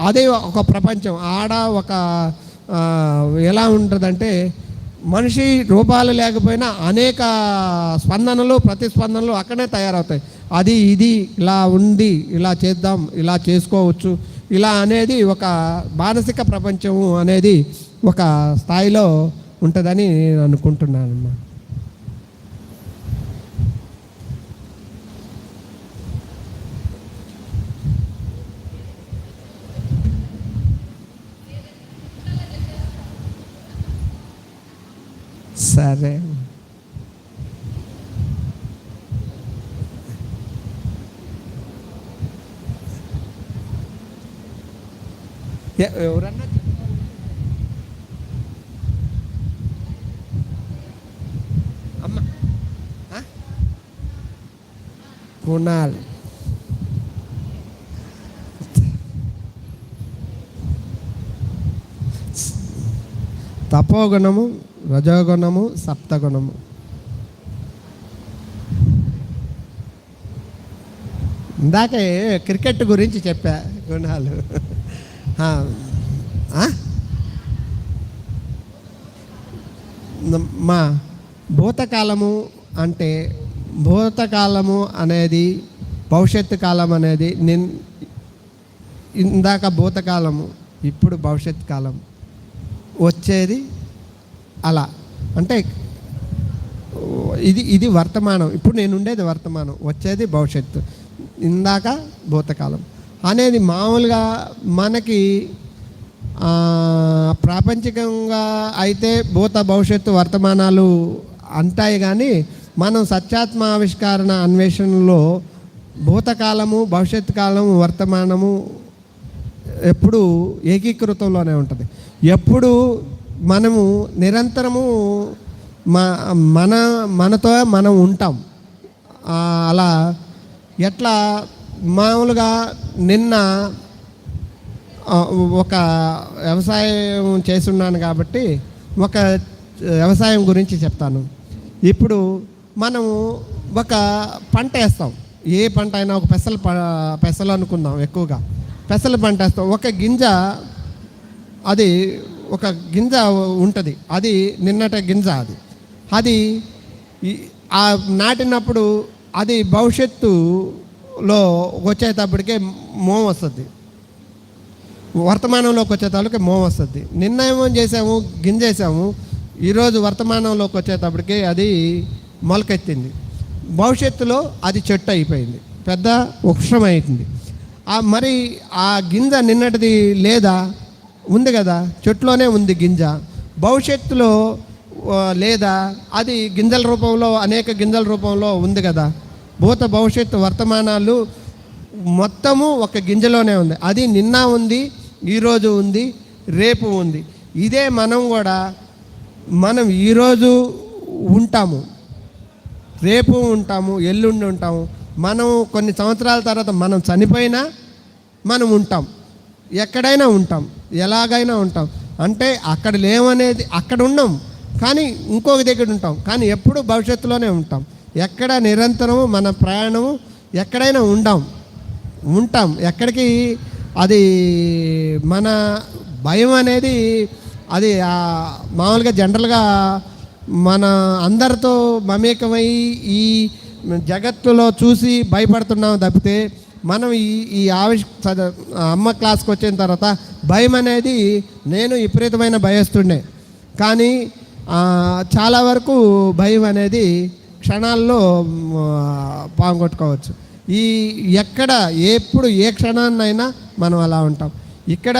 అదే ఒక ప్రపంచం. ఆడ ఎలా ఉంటుందంటే మనిషి రూపాలు లేకపోయినా అనేక స్పందనలు ప్రతిస్పందనలు అక్కడే తయారవుతాయి. ఇది ఇలా ఉంది, ఇలా చేద్దాం, ఇలా చేసుకోవచ్చు, ఇలా అనేది ఒక మానసిక ప్రపంచము అనేది ఒక స్థాయిలో ఉంటుందని నేను అనుకుంటున్నానమ్మా. సరే, ఎవరన్నా అమ్మ కునాల్ తపోగుణము, రజోగుణము, సప్తగుణము. ఇందాకే క్రికెట్ గురించి చెప్పా గుణాలు. మా భూతకాలము అంటే భూతకాలము అనేది భవిష్యత్తు కాలం అనేది ఇందాక భూతకాలము, ఇప్పుడు భవిష్యత్తు కాలం వచ్చేది అలా అంటే ఇది వర్తమానం. ఇప్పుడు నేను ఉండేది వర్తమానం, వచ్చేది భవిష్యత్తు, ఇందాక భూతకాలం అనేది మామూలుగా మనకి ప్రాపంచికంగా అయితే భూత భవిష్యత్తు వర్తమానాలు అంటాయి. కానీ మనం సత్యాత్మ ఆవిష్కరణ అన్వేషణలో భూతకాలము, భవిష్యత్తు కాలము, వర్తమానము ఎప్పుడు ఏకీకృతంలోనే ఉంటుంది. ఎప్పుడు మనము నిరంతరము మనతో మనం ఉంటాం. అలా ఎట్లా మామూలుగా నిన్న ఒక వ్యవసాయం చేస్తున్నాను కాబట్టి ఒక వ్యవసాయం గురించి చెప్తాను. ఇప్పుడు మనము ఒక పంట వేస్తాం, ఏ పంట అయినా ఒక పెసలు అనుకుందాం, ఎక్కువగా పెసలు పంట వేస్తాం. ఒక గింజ ఉంటుంది, అది నిన్నటి గింజ, అది నాటినప్పుడు అది భవిష్యత్తులో వచ్చేటప్పటికే మోం వస్తుంది, వర్తమానంలోకి వచ్చేటప్పటికి మోం వస్తుంది. నిన్న ఏమో చేసాము, గింజేసాము, ఈరోజు వర్తమానంలోకి వచ్చేటప్పటికి అది మొలకెత్తింది. భవిష్యత్తులో అది చెట్టు అయిపోయింది, పెద్ద వృక్షం అయింది. మరి ఆ గింజ నిన్నటిది లేదా? ఉంది కదా, చెట్టులోనే ఉంది గింజ. భవిష్యత్తులో లేదా? అది గింజల రూపంలో, అనేక గింజల రూపంలో ఉంది కదా. భూత భవిష్యత్తు వర్తమానాలు మొత్తము ఒక గింజలోనే ఉంది. అది నిన్న ఉంది, ఈరోజు ఉంది, రేపు ఉంది. ఇదే మనం కూడా, మనం ఈరోజు ఉంటాము, రేపు ఉంటాము, ఎల్లుండి ఉంటాము. మనం కొన్ని సంవత్సరాల తర్వాత మనం చనిపోయినా మనం ఉంటాం, ఎక్కడైనా ఉంటాం, ఎలాగైనా ఉంటాం. అంటే అక్కడ లేవనేది, అక్కడ ఉన్నాం కానీ ఇంకొక దగ్గర ఉంటాం, కానీ ఎప్పుడు భవిష్యత్తులోనే ఉంటాం. ఎక్కడ నిరంతరము మన ప్రయాణము, ఎక్కడైనా ఉంటాం ఎక్కడికి. అది మన భయం అనేది అది మామూలుగా జనరల్గా మన అందరితో మమేకమై ఈ జగత్తులో చూసి భయపడుతున్నాం తప్పితే, మనం ఈ అమ్మ క్లాస్కి వచ్చిన తర్వాత భయం అనేది, నేను విపరీతమైన భయస్తుండే, కానీ చాలా వరకు భయం అనేది క్షణాల్లో పాంగొట్టుకోవచ్చు. ఎక్కడ ఎప్పుడు ఏ క్షణాన్నైనా మనం అలా ఉంటాం. ఇక్కడ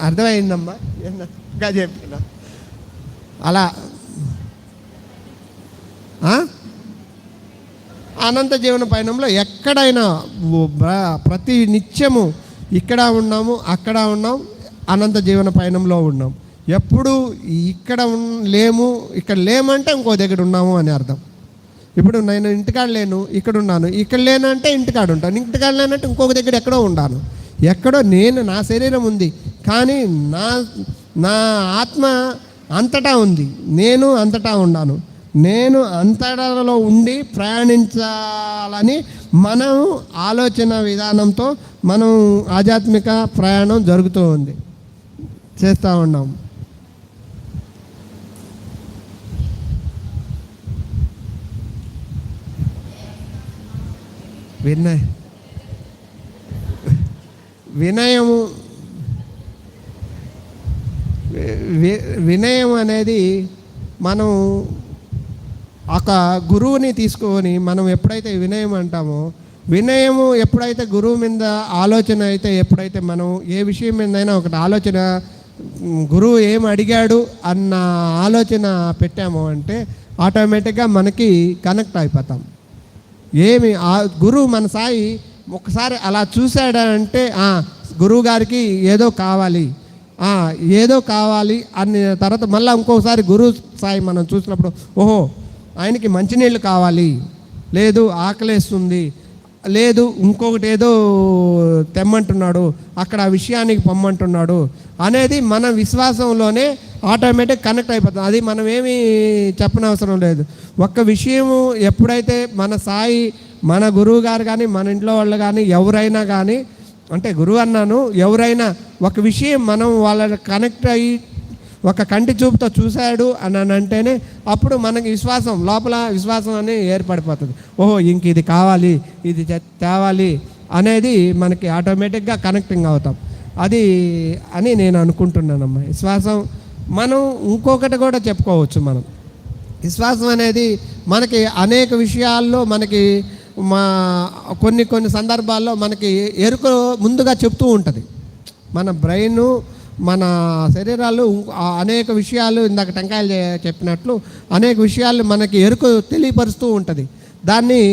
అర్థమైందమ్మా ఇంకా చెప్పిన అలా అనంత జీవన పయనంలో ఎక్కడైనా ప్రతి నిత్యము ఇక్కడ ఉన్నాము, అక్కడ ఉన్నాం, అనంత జీవన పయనంలో ఉన్నాం. ఎప్పుడు ఇక్కడ లేము, ఇక్కడ లేమంటే ఇంకో దగ్గర ఉన్నాము అని అర్థం. ఇప్పుడు నేను ఇంటికాడ లేను, ఇక్కడ ఉన్నాను. ఇక్కడ లేనంటే ఇంటికాడ ఉంటాను, ఇంటికాడ లేనంటే ఇంకొక దగ్గర ఎక్కడో ఉన్నాను. ఎక్కడో నేను, నా శరీరం ఉంది, కానీ నా ఆత్మ అంతటా ఉంది. నేను అంతటా ఉన్నాను. నేను అంతటాలో ఉండి ప్రయాణించాలని మనం ఆలోచన విధానంతో మనం ఆధ్యాత్మిక ప్రయాణం జరుగుతూ ఉంది, చేస్తూ ఉన్నాం. వినయం అనేది మనం ఒక గురువుని తీసుకొని మనం ఎప్పుడైతే వినయం అంటామో, వినయము ఎప్పుడైతే గురువు మీద ఆలోచన అయితే, ఎప్పుడైతే మనం ఏ విషయం మీదైనా ఒకటి ఆలోచన, గురువు ఏం అడిగాడు అన్న ఆలోచన పెట్టాము అంటే ఆటోమేటిక్గా మనకి కనెక్ట్ అయిపోతాం. గురువు మన సాయి ఒకసారి అలా చూశాడంటే గురువు గారికి ఏదో కావాలి అన్న తర్వాత మళ్ళీ ఇంకొకసారి గురువు సాయి మనం చూసినప్పుడు, ఓహో ఆయనకి మంచినీళ్ళు కావాలి, లేదు ఆకలేస్తుంది, లేదు ఇంకొకటి ఏదో తెమ్మంటున్నాడు, అక్కడ ఆ విషయానికి పొమ్మంటున్నాడు అనేది మన విశ్వాసంలోనే ఆటోమేటిక్ కనెక్ట్ అయిపోతుంది. అది మనం ఏమీ చెప్పనవసరం లేదు. ఒక్క విషయము ఎప్పుడైతే మన సాయి, మన గురువు గారు కానీ, మన ఇంట్లో వాళ్ళు కానీ, ఎవరైనా కానీ, అంటే గురువు అన్నాను, ఎవరైనా ఒక విషయం మనం వాళ్ళ కనెక్ట్ అయ్యి ఒక కంటి చూపుతో చూశాడు అని అంటేనే అప్పుడు మనకి విశ్వాసం, లోపల విశ్వాసం అనేది ఏర్పడిపోతుంది. ఓహో ఇంక ఇది కావాలి, ఇది తేవాలి అనేది మనకి ఆటోమేటిక్గా కనెక్టింగ్ అవుతాం. అది అని నేను అనుకుంటున్నానమ్మా. విశ్వాసం మనం ఇంకొకటి కూడా చెప్పుకోవచ్చు. మనం విశ్వాసం అనేది మనకి అనేక విషయాల్లో మనకి కొన్ని సందర్భాల్లో మనకి ఎరుక ముందుగా చెప్తూ ఉంటుంది. మన బ్రెయిన్, మన శరీరాలు అనేక విషయాలు, ఇందాక టెంకాయలు చెప్పినట్లు అనేక విషయాలు మనకి ఎరుక తెలియపరుస్తూ ఉంటుంది. దాన్ని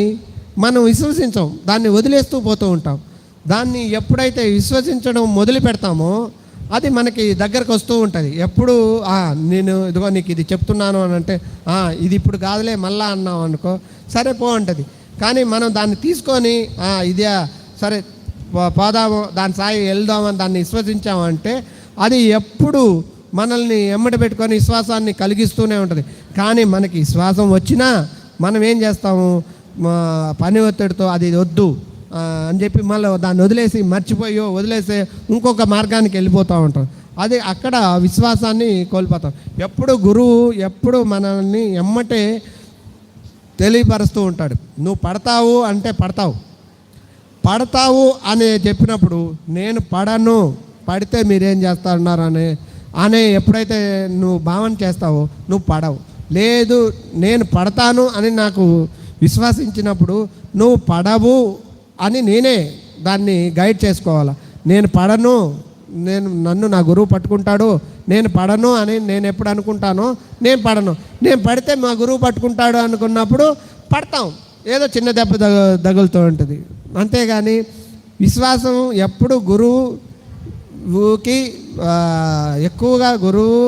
మనం విశ్వసించాం, దాన్ని వదిలేస్తూ పోతూ ఉంటాం. దాన్ని ఎప్పుడైతే విశ్వసించడం మొదలు పెడతామో అది మనకి దగ్గరకు వస్తూ ఉంటుంది. ఎప్పుడు నేను ఇదిగో నీకు ఇది చెప్తున్నాను అని అంటే ఇది ఇప్పుడు కాదులే మళ్ళా అన్నావు అనుకో, సరే పో ఉంటుంది. కానీ మనం దాన్ని తీసుకొని ఇదే సరే పోదాము, దాని సాయి వెళ్దామని దాన్ని విశ్వసించామంటే అది ఎప్పుడు మనల్ని ఎమ్మటి పెట్టుకొని విశ్వాసాన్ని కలిగిస్తూనే ఉంటుంది. కానీ మనకి విశ్వాసం వచ్చినా మనం ఏం చేస్తాము, పని ఒత్తిడితో అది వద్దు అని చెప్పి మళ్ళీ దాన్ని వదిలేసి ఇంకొక మార్గానికి వెళ్ళిపోతూ ఉంటాం. అది అక్కడ విశ్వాసాన్ని కోల్పోతాం. ఎప్పుడు గురువు ఎప్పుడు మనల్ని ఎమ్మటే తెలియపరుస్తూ ఉంటాడు. నువ్వు పడతావు అంటే పడతావు అని చెప్పినప్పుడు నేను పడను, పడితే మీరేం చేస్తారన్నారు అనే ఎప్పుడైతే నువ్వు భావన చేస్తావో నువ్వు పడవు. లేదు నేను పడతాను అని నాకు విశ్వసించినప్పుడు నువ్వు పడవు అని నేనే దాన్ని గైడ్ చేసుకోవాలి. నేను పడను, నన్ను నా గురువు పట్టుకుంటాడు, నేను పడను అని నేను ఎప్పుడు అనుకుంటానో నేను పడను. నేను పడితే మా గురువు పట్టుకుంటాడు అనుకున్నప్పుడు పడతాం, ఏదో చిన్న దెబ్బ తగులుతూ ఉంటుంది. అంతేగాని విశ్వాసం ఎప్పుడు గురువుకి ఎక్కువగా గురువు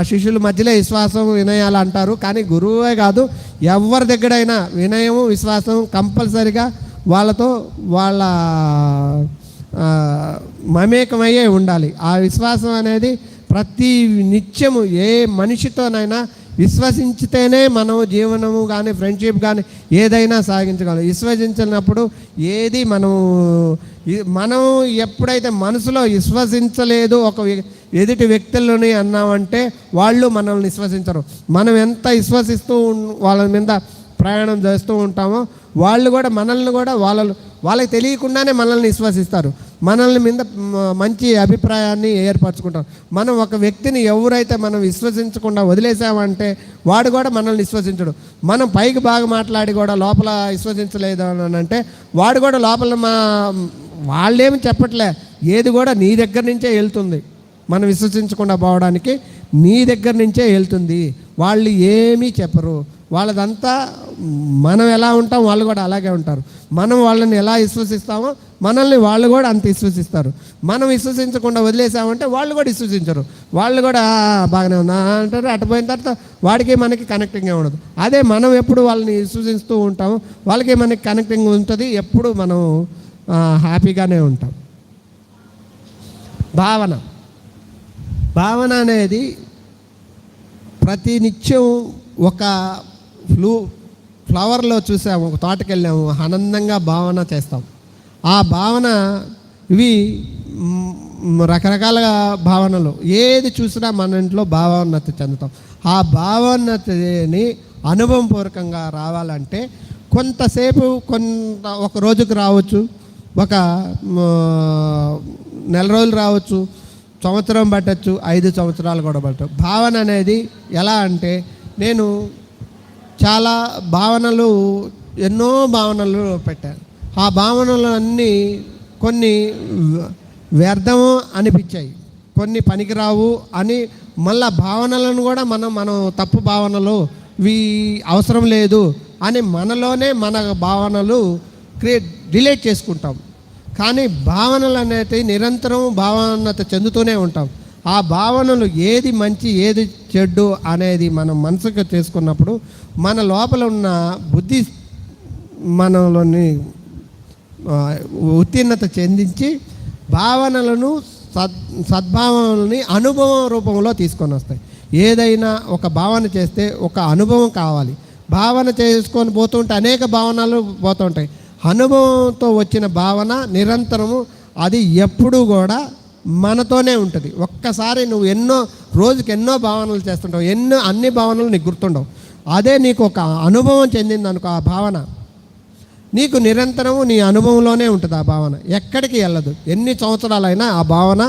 శిష్యుల మధ్యలో విశ్వాసం వినయాలు అంటారు. కానీ గురువే కాదు, ఎవరి దగ్గరైనా వినయము విశ్వాసం కంపల్సరిగా వాళ్ళతో వాళ్ళ మమేకమయ్యే ఉండాలి. ఆ విశ్వాసం అనేది ప్రతి నిత్యము ఏ మనిషితోనైనా విశ్వసించితేనే మనం జీవనము కానీ ఫ్రెండ్షిప్ కానీ ఏదైనా సాగించగలం. విశ్వసించినప్పుడు ఏది మనం ఎప్పుడైతే మనసులో విశ్వసించలేదు ఒక ఎదుటి వ్యక్తులని అన్నామంటే వాళ్ళు మనల్ని విశ్వసించరు. మనం ఎంత విశ్వసిస్తూ వాళ్ళ మీద ప్రయాణం చేస్తూ ఉంటామో వాళ్ళు కూడా మనల్ని కూడా వాళ్ళకి తెలియకుండానే మనల్ని విశ్వసిస్తారు, మనల్ని మీద మంచి అభిప్రాయాన్ని ఏర్పరచుకుంటారు. మనం ఒక వ్యక్తిని ఎవరైతే మనం విశ్వసించకుండా వదిలేసామంటే వాడు కూడా మనల్ని విశ్వసించడు. మనం పైకి బాగా మాట్లాడి కూడా లోపల విశ్వసించలేదు అని అంటే వాడు కూడా లోపల వాళ్ళేమి చెప్పట్లే, ఏది కూడా నీ దగ్గర నుంచే వెళ్తుంది. మనం విశ్వసించకుండా పోవడానికి నీ దగ్గర నుంచే వెళ్తుంది. వాళ్ళు ఏమీ చెప్పరు, వాళ్ళదంతా మనం ఎలా ఉంటాం వాళ్ళు కూడా అలాగే ఉంటారు. మనం వాళ్ళని ఎలా విశ్వసిస్తామో మనల్ని వాళ్ళు కూడా అంత విశ్వసిస్తారు. మనం విశ్వసించకుండా వదిలేసామంటే వాళ్ళు కూడా విశ్వసించరు, వాళ్ళు కూడా బాగానే ఉన్నా అంటారు. అటు పోయిన తర్వాత వాడికి మనకి కనెక్టింగ్ ఉండదు. అదే మనం ఎప్పుడు వాళ్ళని విశ్వసిస్తూ ఉంటామో వాళ్ళకి మనకి కనెక్టింగ్ ఉంటుంది, ఎప్పుడు మనం హ్యాపీగానే ఉంటాం. భావన అనేది ప్రతి నిత్యం ఒక ఫ్లవర్లో చూసాము, ఒక తోటకి వెళ్ళాము, ఆనందంగా భావన చేస్తాం. ఆ భావన ఇవి రకరకాల భావనలు, ఏది చూసినా మన ఇంట్లో భావోన్నత చెందుతాం. ఆ భావోన్నతిని అనుభవపూర్వకంగా రావాలంటే కొంతసేపు ఒక రోజుకు రావచ్చు, ఒక నెల రోజులు రావచ్చు, సంవత్సరం పట్టచ్చు, 5 సంవత్సరాలు కూడా పట్టచ్చు. భావన అనేది ఎలా అంటే నేను చాలా ఎన్నో భావనలు పెట్టాను. ఆ భావనలు అన్నీ కొన్ని వ్యర్థము అనిపించాయి, కొన్ని పనికిరావు అని మళ్ళా భావనలను కూడా మనం తప్పు భావనలు ఇవి అవసరం లేదు అని మనలోనే మన భావనలు డిలీట్ చేసుకుంటాం. కానీ భావనలు అనేవి నిరంతరం భావనత చెందుతూనే ఉంటాం. ఆ భావనలు ఏది మంచి ఏది చెడ్డు అనేది మనం మనసుకు చేసుకున్నప్పుడు మన లోపల ఉన్న బుద్ధి మనలోని ఉత్తీర్ణత చెందించి భావనలను సద్భావనలని అనుభవం రూపంలో తీసుకొని వస్తాయి. ఏదైనా ఒక భావన చేస్తే ఒక అనుభవం కావాలి. భావన చేసుకొని పోతుంటే అనేక భావనలు పోతుంటాయి. అనుభవంతో వచ్చిన భావన నిరంతరము అది ఎప్పుడూ కూడా మనతోనే ఉంటుంది. ఒక్కసారి నువ్వు రోజుకి ఎన్నో భావనలు చేస్తుంటావు, అన్ని భావనలు నీకు గుర్తుండవు. అదే నీకు ఒక అనుభవం చెందింది అనుకో, ఆ భావన నీకు నిరంతరము నీ అనుభవంలోనే ఉంటుంది. ఆ భావన ఎక్కడికి వెళ్ళదు. ఎన్ని సంవత్సరాలైనా ఆ భావన,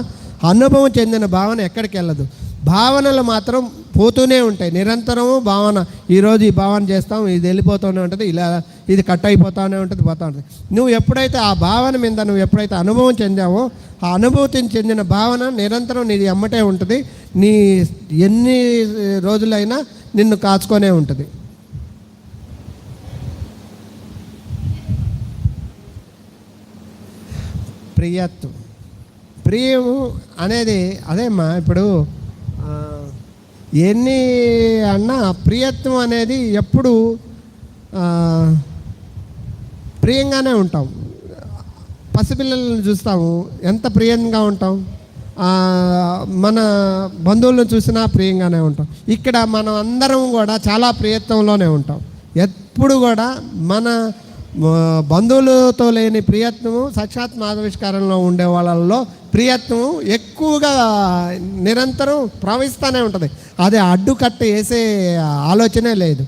అనుభవం చెందిన భావన ఎక్కడికి వెళ్ళదు. భావనలు మాత్రం పోతూనే ఉంటాయి నిరంతరము. భావన ఈరోజు ఈ భావన చేస్తాం, ఇది వెళ్ళిపోతూనే ఉంటుంది, ఇలా ఇది కట్ అయిపోతూనే ఉంటుంది, పోతూ ఉంటుంది. నువ్వు ఎప్పుడైతే ఆ భావన మీద నువ్వు ఎప్పుడైతే అనుభవం చెందావో ఆ అనుభూతిని చెందిన భావన నిరంతరం నీ అమ్మటే ఉంటుంది. నీ ఎన్ని రోజులైనా నిన్ను కాచుకొనే ఉంటుంది. ప్రియము అనేది అదేమ్మా. ఇప్పుడు ఎన్ని అన్నా ప్రియత్వం అనేది ఎప్పుడు ప్రియంగానే ఉంటాం. పసిపిల్లలను చూస్తాము, ఎంత ప్రియంగా ఉంటాం. మన బంధువులను చూసినా ప్రియంగానే ఉంటాం. ఇక్కడ మనం అందరం కూడా చాలా ప్రియత్వంలోనే ఉంటాం. ఎప్పుడు కూడా మన బంధువులతో లేని ప్రియత్నము సాక్షాత్ మాధవిష్కారంలో ఉండే వాళ్ళల్లో ప్రియత్నము ఎక్కువగా నిరంతరం ప్రవహిస్తూనే ఉంటుంది. అది అడ్డుకట్ట వేసే ఆలోచనే లేదు.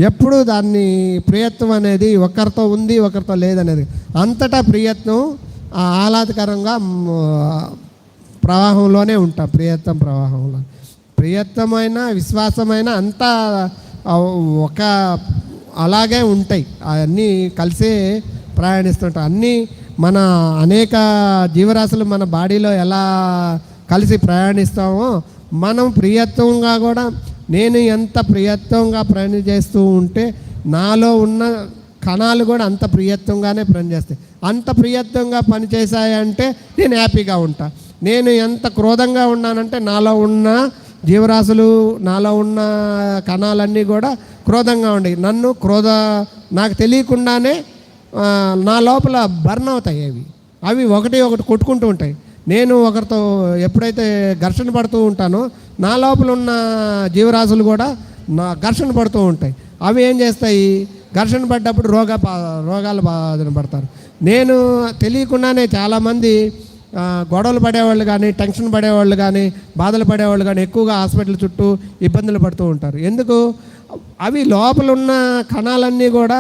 ఎప్పుడు దాన్ని ప్రియత్వం అనేది ఒకరితో ఉంది ఒకరితో లేదనేది అంతటా ప్రియత్నం ఆహ్లాదకరంగా ప్రవాహంలోనే ఉంటాం. ప్రియత్వం ప్రవాహంలో ప్రియత్వమైన విశ్వాసమైన అంతా ఒక అలాగే ఉంటాయి, అవన్నీ కలిసే ప్రయాణిస్తుంటాయి. అన్నీ మన అనేక జీవరాశులు మన బాడీలో ఎలా కలిసి ప్రయాణిస్తామో మనం ప్రియత్వంగా కూడా, నేను ఎంత ప్రియత్వంగా ప్రయాణం చేస్తూ ఉంటే నాలో ఉన్న కణాలు కూడా అంత ప్రియత్వంగానే పనిచేస్తాయి. అంత ప్రియత్వంగా పనిచేశాయంటే నేను హ్యాపీగా ఉంటా. నేను ఎంత క్రోధంగా ఉన్నానంటే నాలో ఉన్న జీవరాశులు, నాలో ఉన్న కణాలన్నీ కూడా క్రోధంగా ఉండేవి. నాకు తెలియకుండానే నా లోపల బర్న్ అవుతాయి. అవి ఒకటి కొట్టుకుంటూ ఉంటాయి. నేను ఒకరితో ఎప్పుడైతే ఘర్షణ పడుతూ ఉంటానో నా లోపల ఉన్న జీవరాశులు కూడా నా ఘర్షణ పడుతూ ఉంటాయి. అవి ఏం చేస్తాయి, ఘర్షణ పడ్డప్పుడు రోగాలు బాధన పడతారు. నేను తెలియకుండానే చాలామంది గొడవలు పడేవాళ్ళు కానీ, టెన్షన్ పడేవాళ్ళు కానీ, బాధలు పడేవాళ్ళు కానీ ఎక్కువగా హాస్పిటల్ చుట్టూ ఇబ్బందులు పడుతూ ఉంటారు. ఎందుకు? అవి లోపల ఉన్న కణాలన్నీ కూడా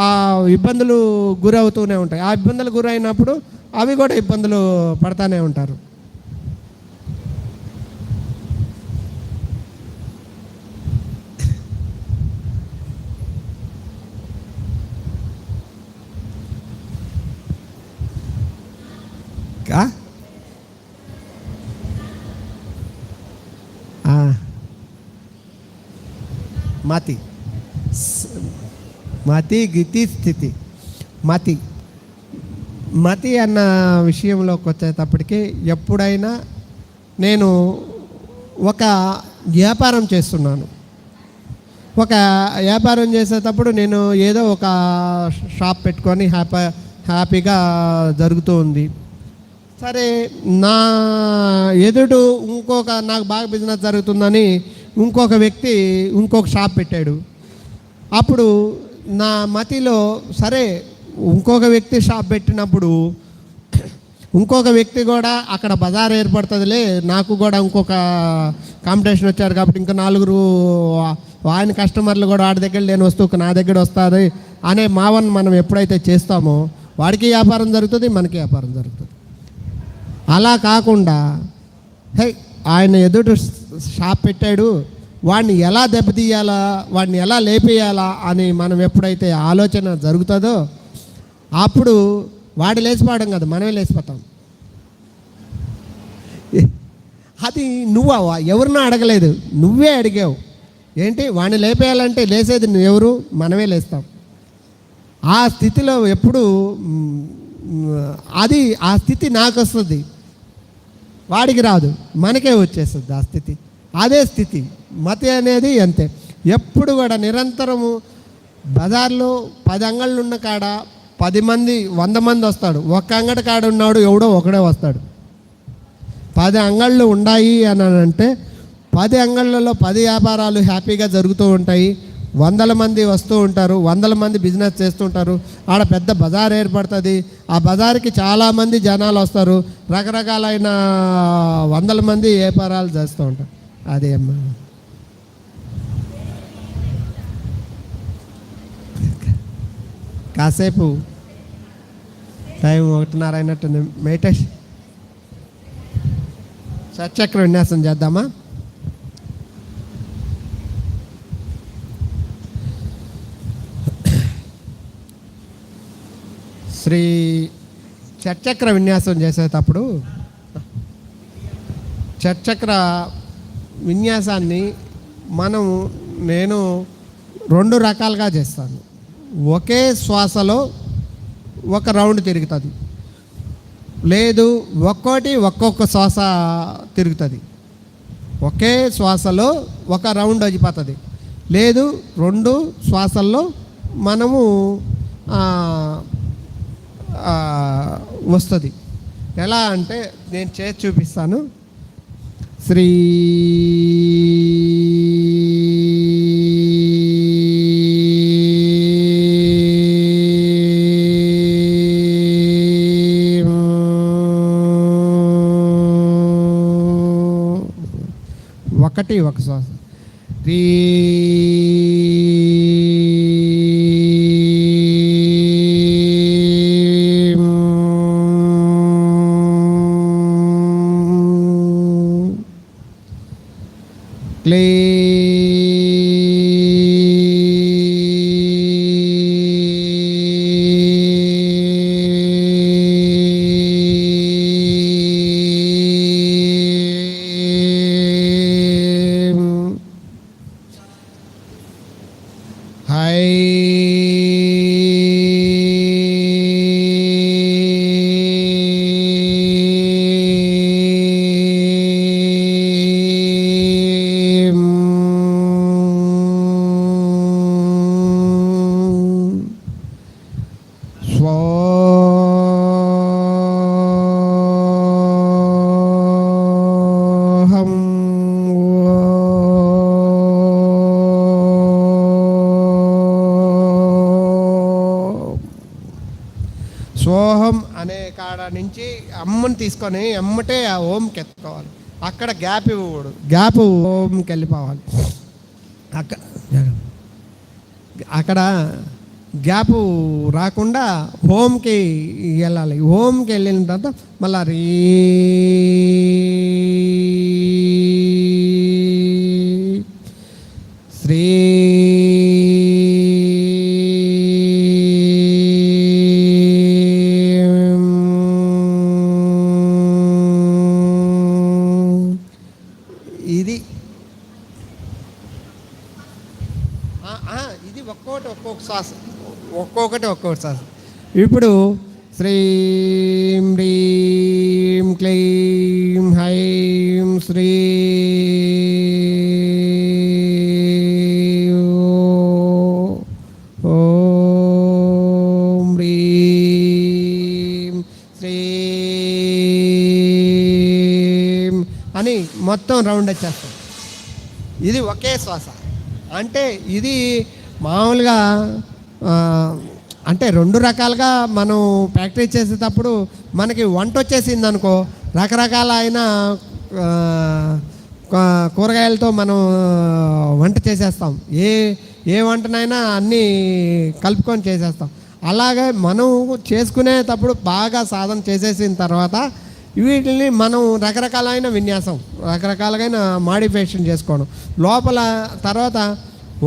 ఆ ఇబ్బందులు గురవుతూనే ఉంటాయి. ఆ ఇబ్బందులు గురైనప్పుడు అవి కూడా ఇబ్బందులు పడతానే ఉంటారు. మతి గితి స్థితి. మతి అన్న విషయంలోకి వచ్చేటప్పటికి ఎప్పుడైనా నేను ఒక వ్యాపారం చేస్తున్నాను. ఒక వ్యాపారం చేసేటప్పుడు నేను ఏదో ఒక షాప్ పెట్టుకొని హ్యాపీగా జరుగుతూ ఉంది. సరే, నా ఎదుడు నాకు బాగా బిజినెస్ జరుగుతుందని ఇంకొక వ్యక్తి ఇంకొక షాప్ పెట్టాడు. అప్పుడు నా మతిలో సరే ఇంకొక వ్యక్తి షాప్ పెట్టినప్పుడు ఇంకొక వ్యక్తి కూడా అక్కడ బజార్ ఏర్పడుతుందిలే, నాకు కూడా ఇంకొక కాంపిటీషన్ వచ్చారు కాబట్టి ఇంకా 4 ఆయన కస్టమర్లు కూడా వాడి దగ్గర లేని వస్తువుకు నా దగ్గర వస్తుంది అనే మావన్ మనం ఎప్పుడైతే చేస్తామో వాడికి వ్యాపారం జరుగుతుంది, మనకి వ్యాపారం జరుగుతుంది. అలా కాకుండా ఆయన ఎదుటి షాప్ పెట్టాడు, వాడిని ఎలా దెబ్బతీయాలా, వాడిని ఎలా లేపేయాలా అని మనం ఎప్పుడైతే ఆలోచన జరుగుతుందో అప్పుడు వాడు లేచిపోవడం కాదు, మనమే లేచిపోతాం. అది నువ్వు ఎవరినో అడగలేదు, నువ్వే అడిగావు. ఏంటి, వాడిని లేపేయాలంటే లేసేది నువ్వెవరు? మనమే లేస్తాం. ఆ స్థితిలో ఎప్పుడు ఆ స్థితి నాకు వస్తుంది, వాడికి రాదు, మనకే వచ్చేస్తుంది ఆ స్థితి. అదే స్థితి మతి అనేది అంతే. ఎప్పుడు కూడా నిరంతరము బజార్లో 10 అంగళ్ళు ఉన్న కాడ 10 మంది 100 మంది వస్తాడు, ఒక్క అంగడి కాడ ఉన్నాడు ఎవడో ఒకడే వస్తాడు. 10 అంగళ్ళు ఉన్నాయి అని అంటే 10 అంగళ్ళలో 10 వ్యాపారాలు హ్యాపీగా జరుగుతూ ఉంటాయి. 100 మంది వస్తూ ఉంటారు, 100 మంది బిజినెస్ చేస్తుంటారు. ఆడ పెద్ద బజార్ ఏర్పడుతుంది. ఆ బజార్కి చాలామంది జనాలు వస్తారు, రకరకాలైన 100 మంది వ్యాపారాలు చేస్తూ ఉంటారు. అదే అమ్మా, కాసేపు టైం 1:30 అయినట్టు మెడిటేషన్ షట్చక్ర విన్యాసం చేద్దామా? షట్చక్ర విన్యాసం చేసేటప్పుడు షట్చక్ర విన్యాసాన్ని నేను 2 రకాలుగా చేస్తాను. ఒకే శ్వాసలో ఒక రౌండ్ తిరుగుతుంది, లేదు ఒక్కొక్క శ్వాస తిరుగుతుంది. ఒకే శ్వాసలో ఒక రౌండ్ అయిపోతుంది, లేదు 2 శ్వాసల్లో మనము వస్తుంది. ఎలా అంటే నేను చేసి చూపిస్తాను. శ్రీ ఒక శ్వాస క్లే స్వోహం సోహం అనే కాడ నుంచి అమ్మని తీసుకొని అమ్మటే ఆ ఓంకి ఎత్తుకోవాలి. అక్కడ గ్యాప్ ఇవ్వకూడదు, గ్యాప్ ఓంకి వెళ్ళిపోవాలి. అక్కడ గ్యాప్ రాకుండా హోమ్కి వెళ్ళాలి. హోమ్కి వెళ్ళిన తర్వాత మళ్ళా శ్రీ ఇది ఒక్కొక్కటి ఒక్కొక్క శ్వాస. ఇప్పుడు శ్రీం హ్రీం క్లీం హైం శ్రీ ఓం హ్రీం శ్రీం అని మొత్తం రౌండ్ వచ్చేస్తాం. ఇది ఒకే శ్వాస. అంటే ఇది మామూలుగా అంటే రెండు రకాలుగా మనం ప్రాక్టీస్ చేసేటప్పుడు మనకి వంట వచ్చేసింది అనుకో, రకరకాల అయిన కూరగాయలతో మనం వంట చేసేస్తాం. ఏ వంటనైనా అన్నీ కలుపుకొని చేసేస్తాం. అలాగే మనం చేసుకునేటప్పుడు బాగా సాధన చేసేసిన తర్వాత వీటిని మనం రకరకాలైన విన్యాసం, రకరకాలైన మాడిఫికేషన్ చేసుకోవడం లోపల. తర్వాత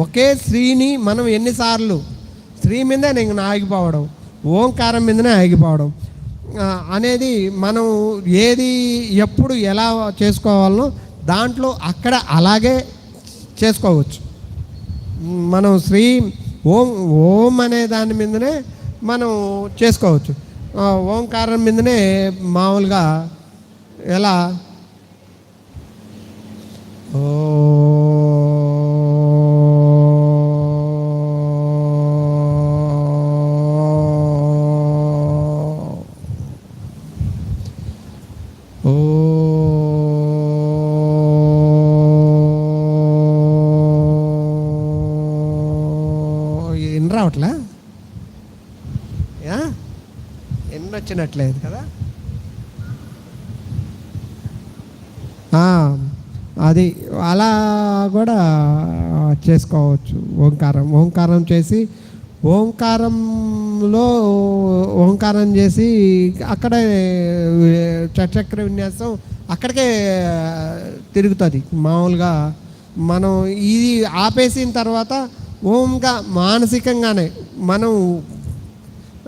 ఒకే శ్రీని మనం ఎన్నిసార్లు శ్రీ మీదే నేను ఆగిపోవడం, ఓంకారం మీదనే ఆగిపోవడం అనేది మనం ఏది ఎప్పుడు ఎలా చేసుకోవాలో దాంట్లో అక్కడ అలాగే చేసుకోవచ్చు. మనం శ్రీ ఓం అనే దాని మీదనే మనం చేసుకోవచ్చు. ఓంకారం మీదనే మామూలుగా ఎలా ఓ ఎన్ని రావట్లే, ఎన్ని వచ్చినట్లేదు కదా. అది అలా కూడా చేసుకోవచ్చు. ఓంకారం చేసి ఓంకారం చేసి అక్కడే చక్ర విన్యాసం అక్కడికే తిరుగుతుంది. మామూలుగా మనం ఇది ఆపేసిన తర్వాత ఓంగా మానసికంగానే మనం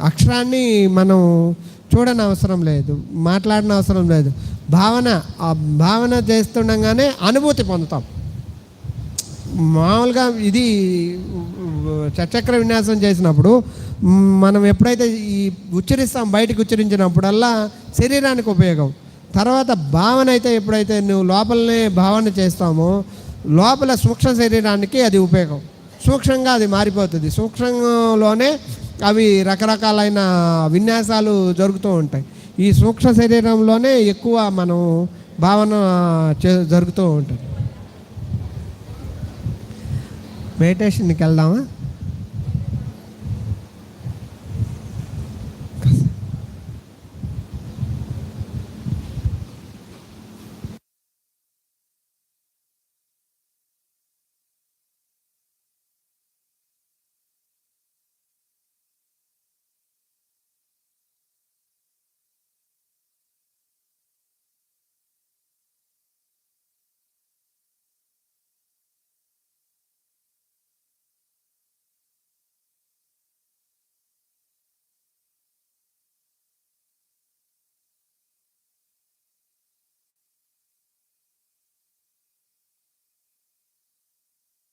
అక్షరాన్ని మనం చూడని అవసరం లేదు, మాట్లాడిన అవసరం లేదు. భావన చేస్తుండగానే అనుభూతి పొందుతాం. మామూలుగా ఇది చక్ర విన్యాసం చేసినప్పుడు మనం ఎప్పుడైతే ఈ ఉచ్చరిస్తాం, బయటకు ఉచ్చరించినప్పుడల్లా శరీరానికి ఉపయోగం. తర్వాత భావన అయితే ఎప్పుడైతే నువ్వు లోపలనే భావన చేస్తామో లోపల సూక్ష్మ శరీరానికి అది ఉపయోగం. సూక్ష్మంగా అది మారిపోతుంది. సూక్ష్మంలోనే అవి రకరకాలైన విన్యాసాలు జరుగుతూ ఉంటాయి. ఈ సూక్ష్మ శరీరంలోనే ఎక్కువ మనం భావన జరుగుతూ ఉంటుంది. మెడిటేషన్కి వెళ్దామా?